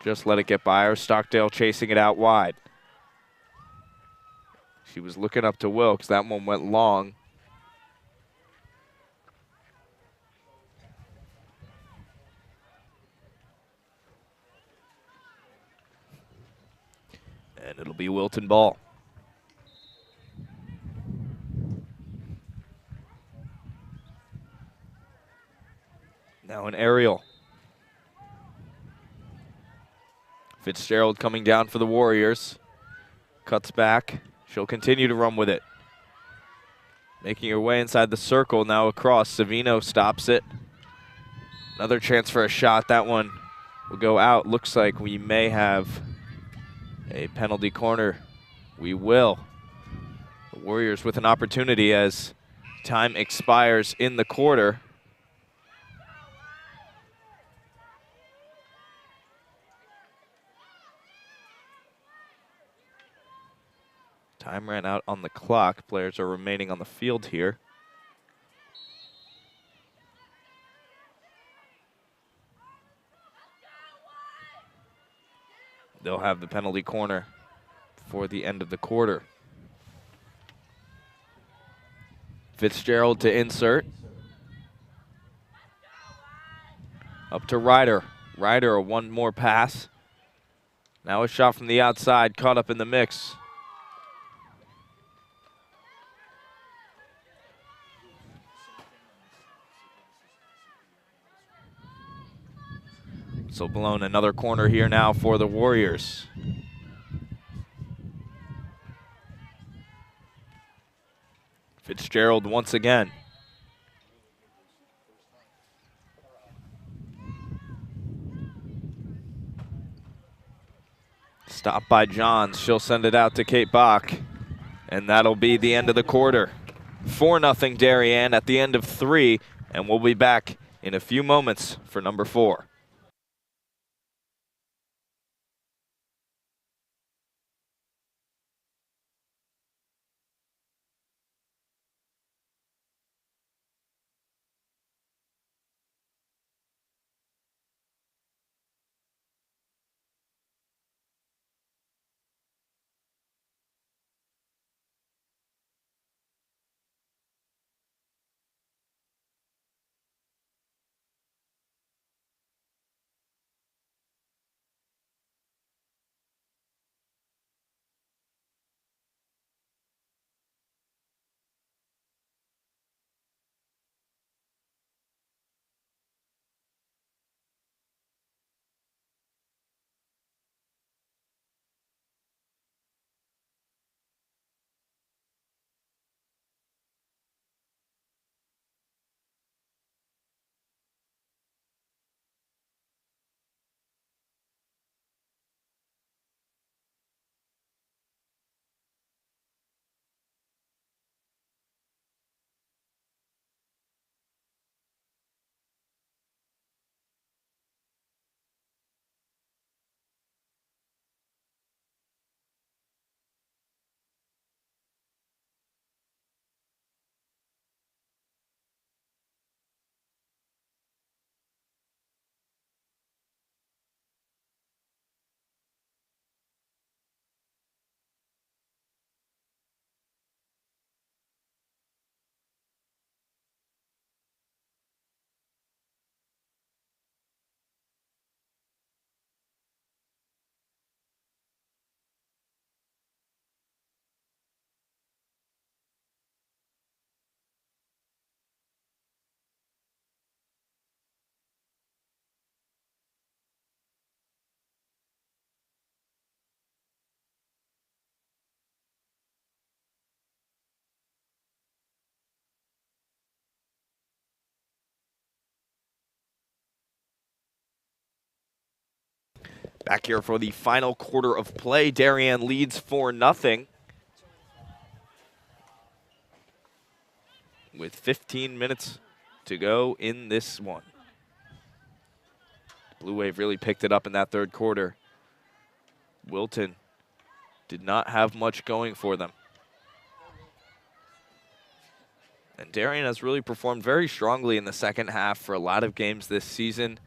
Just let it get by her. Stockdale chasing it out wide. She was looking up to Wilkes. That one went long. And it'll be Wilton ball. Now an aerial. Fitzgerald coming down for the Warriors. Cuts back. She'll continue to run with it. Making her way inside the circle, now across. Savino stops it. Another chance for a shot. That one will go out. Looks like we may have a penalty corner. We will. The Warriors with an opportunity as time expires in the quarter. Time ran out on the clock. Players are remaining on the field here. They'll have the penalty corner before the end of the quarter. Fitzgerald to insert. Up to Ryder. Ryder, one more pass. Now a shot from the outside, caught up in the mix. So blown, another corner here now for the Warriors. Fitzgerald once again. Stopped by Johns. She'll send it out to Kate Bach. And that'll be the end of the quarter. 4-0 Darien at the end of 3. And we'll be back in a few moments for number 4. Back here for the final quarter of play. Darien leads 4-0. With 15 minutes to go in this one. Blue Wave really picked it up in that third quarter. Wilton did not have much going for them. And Darien has really performed very strongly in the second half for a lot of games this season.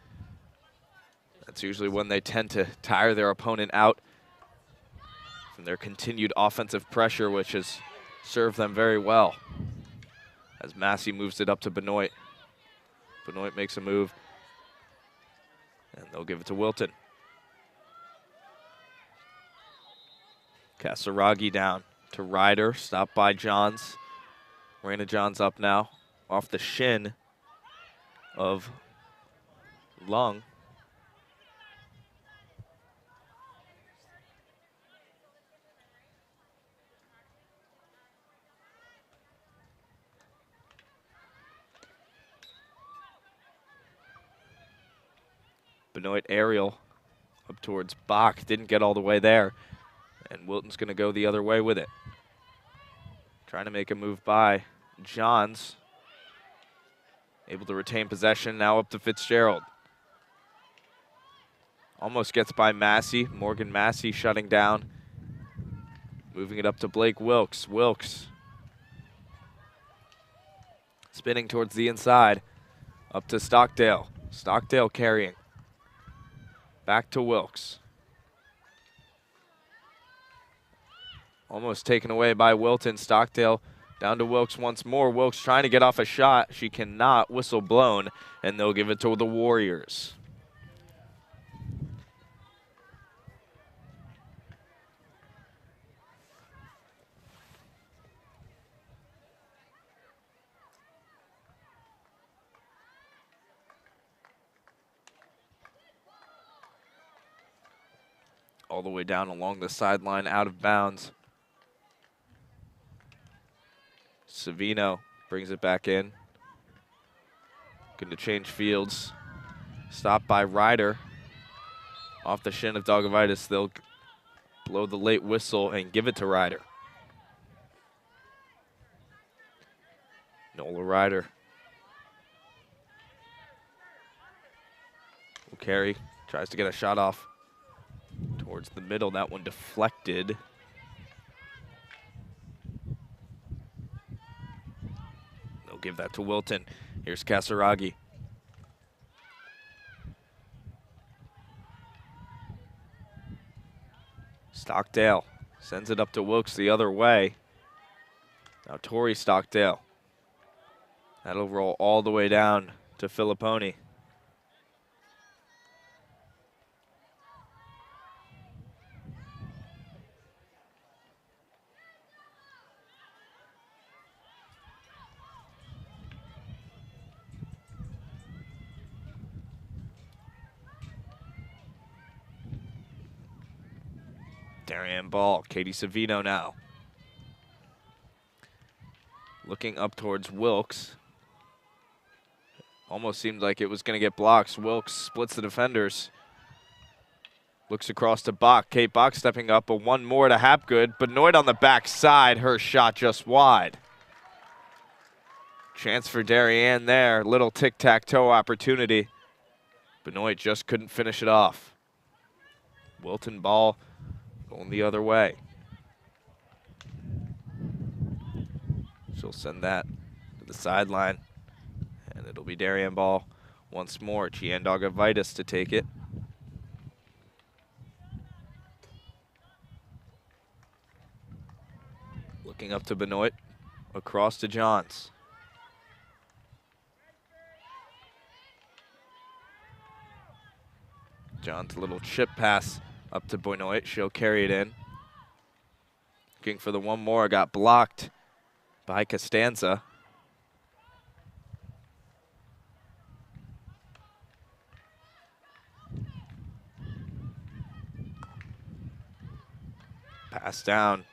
That's usually when they tend to tire their opponent out from their continued offensive pressure, which has served them very well. As Massey moves it up to Benoit. Benoit makes a move, and they'll give it to Wilton. Casaraghi down to Ryder, stopped by Johns. Raina Johns up now, off the shin of Lung. Benoit aerial up towards Bach, didn't get all the way there. And Wilton's gonna go the other way with it. Trying to make a move by Johns. Able to retain possession, now up to Fitzgerald. Almost gets by Massey, Morgan Massey shutting down. Moving it up to Blake Wilkes. Wilkes spinning towards the inside, up to Stockdale. Stockdale carrying. Back to Wilkes. Almost taken away by Wilton. Stockdale down to Wilkes once more. Wilkes trying to get off a shot. She cannot. Whistle blown, and they'll give it to the Warriors. All the way down along the sideline, out of bounds. Savino brings it back in. Going to change fields. Stopped by Ryder. Off the shin of Dogovitis. They'll blow the late whistle and give it to Ryder. Nola Ryder. Will carry. Tries to get a shot off towards the middle. That one deflected. They'll give that to Wilton. Here's Casaraghi. Stockdale sends it up to Wilkes the other way. Now Tori Stockdale. That'll roll all the way down to Filipponi. Darien ball, Katie Savino now. Looking up towards Wilkes. Almost seemed like it was going to get blocks. Wilkes splits the defenders. Looks across to Bach. Kate Bach stepping up, but one more to Hapgood. Benoit on the backside, her shot just wide. Chance for Darien there, little tic-tac-toe opportunity. Benoit just couldn't finish it off. Wilton ball going the other way. She'll send that to the sideline, and it'll be Darien ball once more. Chien Dogovitis to take it. Looking up to Benoit, across to Johns. Johns' little chip pass up to Benoit. She'll carry it in. Looking for the one more. Got blocked by Costanza. Pass down.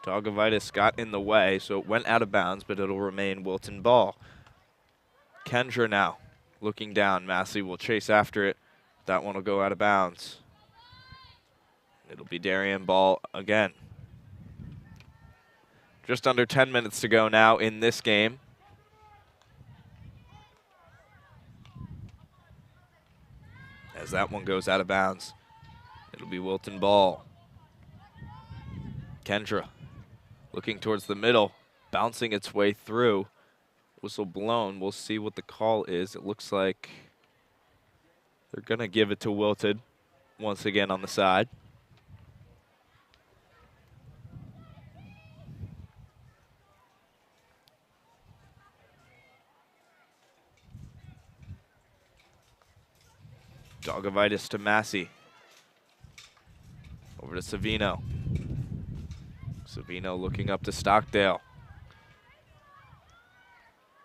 Dogovitis got in the way, so it went out of bounds, but it'll remain Wilton ball. Kendra now looking down. Massey will chase after it. That one will go out of bounds. It'll be Darien ball again. Just under 10 minutes to go now in this game. As that one goes out of bounds, it'll be Wilton ball. Kendra looking towards the middle, bouncing its way through. Whistle blown. We'll see what the call is. It looks like they're going to give it to Wilton once again on the side. Dogovitis to Massey. Over to Savino. Savino looking up to Stockdale.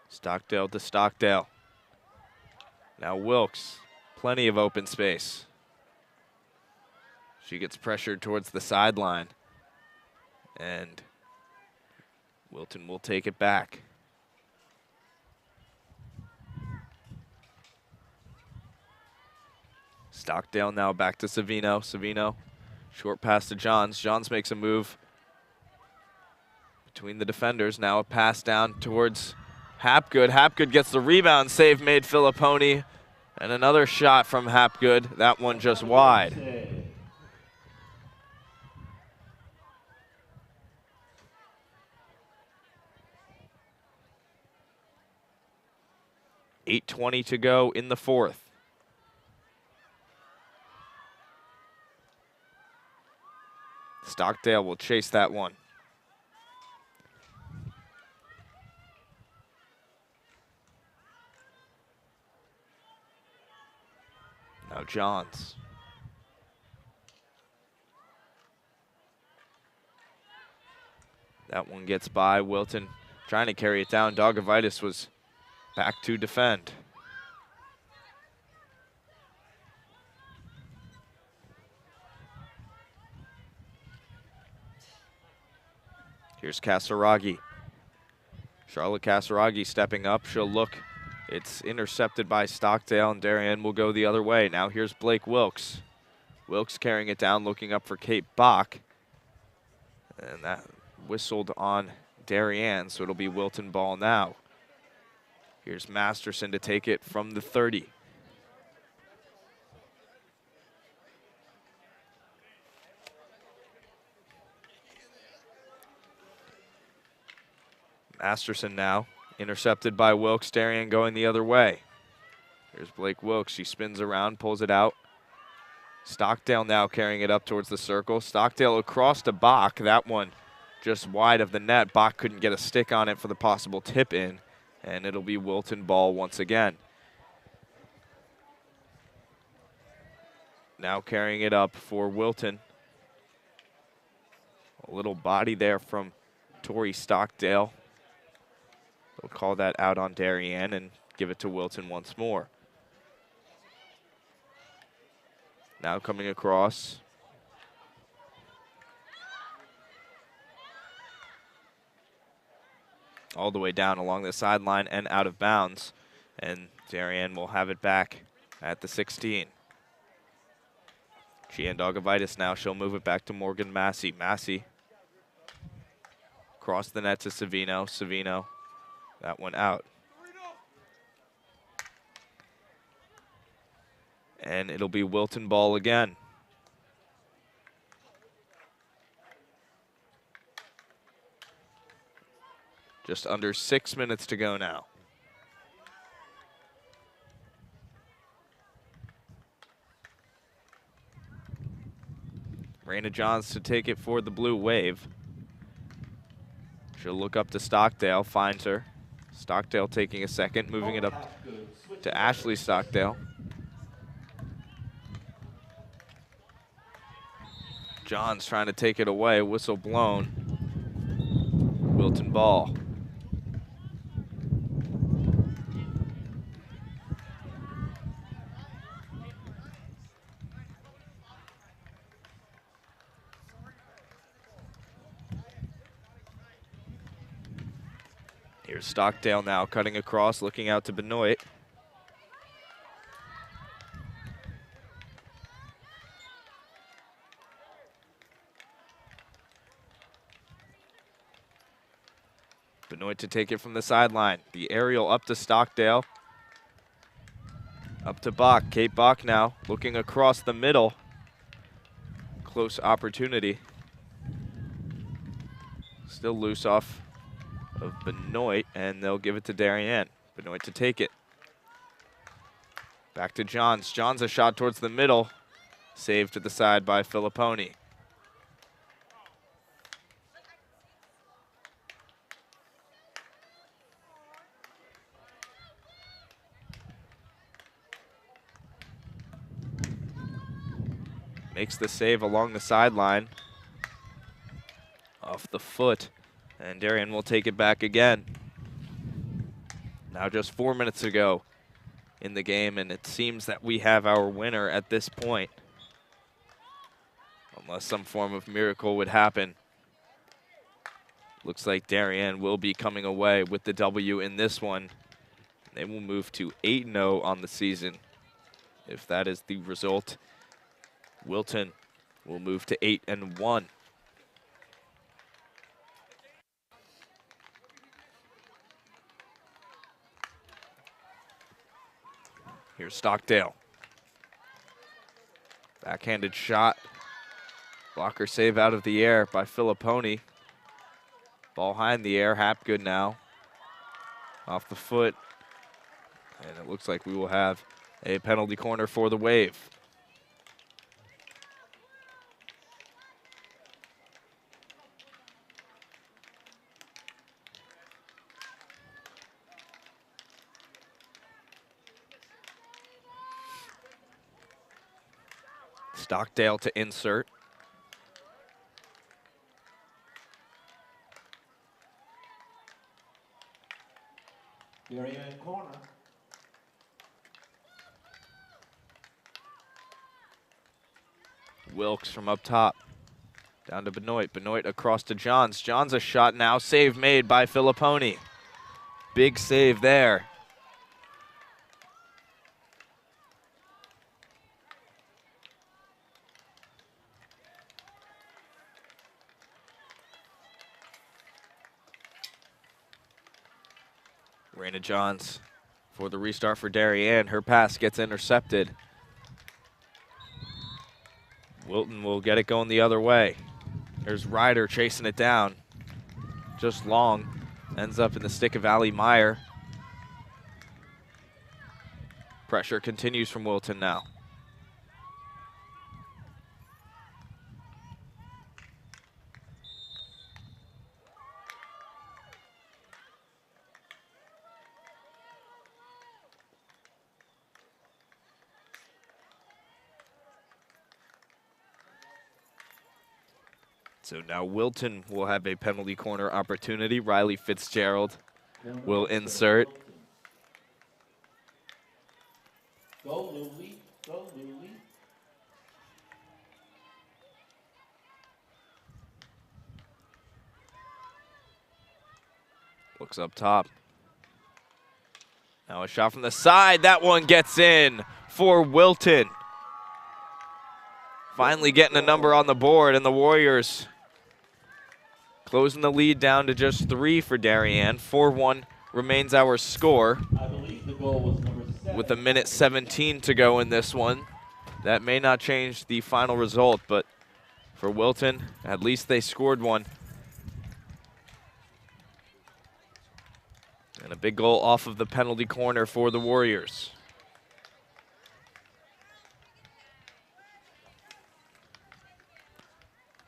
Stockdale to Stockdale. Now Wilkes. Plenty of open space. She gets pressured towards the sideline. And Wilton will take it back. Stockdale now back to Savino. Savino, short pass to Johns. Johns makes a move between the defenders. Now a pass down towards Hapgood. Hapgood gets the rebound. Save made Filipponi. And another shot from Hapgood. That one just wide. 8:20 to go in the fourth. Stockdale will chase that one. Now Johns. That one gets by. Wilton trying to carry it down. Dogovitis was back to defend. Here's Casaraghi. Charlotte Casaraghi stepping up. She'll look. It's intercepted by Stockdale, and Darien will go the other way. Now here's Blake Wilkes. Wilkes carrying it down, looking up for Kate Bach. And that whistled on Darien, so it'll be Wilton ball now. Here's Masterson to take it from the 30. Masterson now, intercepted by Wilkes. Darien going the other way. Here's Blake Wilkes. She spins around, pulls it out. Stockdale now carrying it up towards the circle. Stockdale across to Bach. That one just wide of the net. Bach couldn't get a stick on it for the possible tip in, and it'll be Wilton ball once again. Now carrying it up for Wilton. A little body there from Tori Stockdale. They'll call that out on Darien and give it to Wilton once more. Now coming across. All the way down along the sideline and out of bounds. And Darien will have it back at the 16. Gian Dogovitis now. She'll move it back to Morgan Massey. Massey across the net to Savino. Savino. That one out. And it'll be Wilton ball again. Just under 6 minutes to go now. Raina Johns to take it for the Blue Wave. She'll look up to Stockdale, finds her. Stockdale taking a second, moving it up to Ashley Stockdale. Johns trying to take it away, whistle blown. Wilton ball. Here's Stockdale now cutting across, looking out to Benoit. Benoit to take it from the sideline. The aerial up to Stockdale. Up to Bach. Kate Bach now looking across the middle. Close opportunity. Still loose off of Benoit, and they'll give it to Darien. Benoit to take it. Back to Johns. Johns a shot towards the middle. Saved to the side by Filipponi. Makes the save along the sideline. Off the foot. And Darien will take it back again. Now just 4 minutes to go in the game, and it seems that we have our winner at this point. Unless some form of miracle would happen. Looks like Darien will be coming away with the W in this one. They will move to 8-0 on the season. If that is the result, Wilton will move to 8-1. Here's Stockdale. Backhanded shot. Blocker save out of the air by Filipponi. Ball high in the air. Hapgood now. Off the foot. And it looks like we will have a penalty corner for the Wave. Stockdale to insert. Darien corner. Wilkes from up top. Down to Benoit. Benoit across to Johns. Johns a shot now. Save made by Filipponi. Big save there. Raina Johns for the restart for Darien. Her pass gets intercepted. Wilton will get it going the other way. There's Ryder chasing it down. Just long. Ends up in the stick of Ali Meyer. Pressure continues from Wilton now. So now Wilton will have a penalty corner opportunity. Riley Fitzgerald will insert. Go, Louie. Go, Louie. Looks up top. Now a shot from the side. That one gets in for Wilton. Finally getting a number on the board, and the Warriors closing the lead down to just 3 for Darien. 4-1 remains our score. I believe the goal was number 7. With 1:17 to go in this one. That may not change the final result, but for Wilton, at least they scored one. And a big goal off of the penalty corner for the Warriors.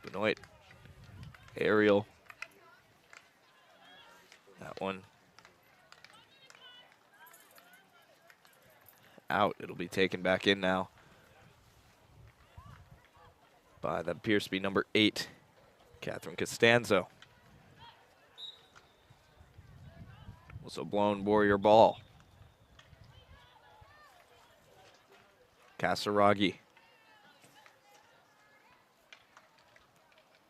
Benoit, aerial. That one out. It'll be taken back in now by, that appears to be number 8, Catherine Costanzo. Also blown Warrior ball. Casaraghi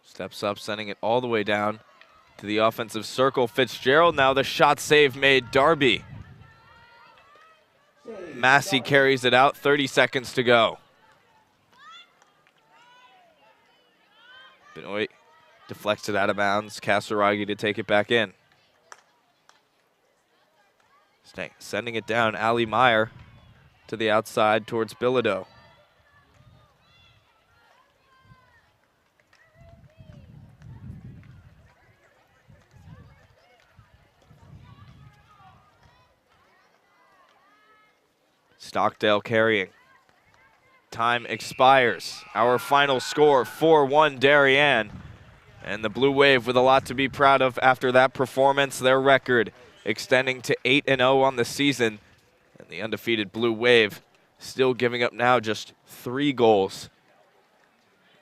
steps up, sending it all the way down to the offensive circle. Fitzgerald, now the shot save made. Darby. Massey carries it out, 30 seconds to go. Benoit deflects it out of bounds. Casaraghi to take it back in. Sending it down, Ali Meyer to the outside towards Bilodeau. Stockdale carrying. Time expires. Our final score, 4-1 Darien. And the Blue Wave with a lot to be proud of after that performance. Their record extending to 8-0 on the season. And the undefeated Blue Wave still giving up now just 3 goals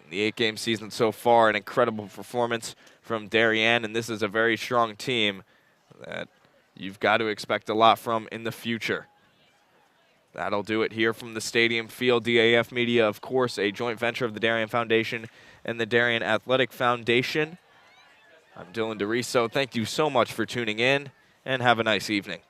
in the 8-game season so far. An incredible performance from Darien, and this is a very strong team that you've got to expect a lot from in the future. That'll do it here from the Stadium Field. DAF Media, of course, a joint venture of the Darien Foundation and the Darien Athletic Foundation. I'm Dylan DeRiso. Thank you so much for tuning in, and have a nice evening.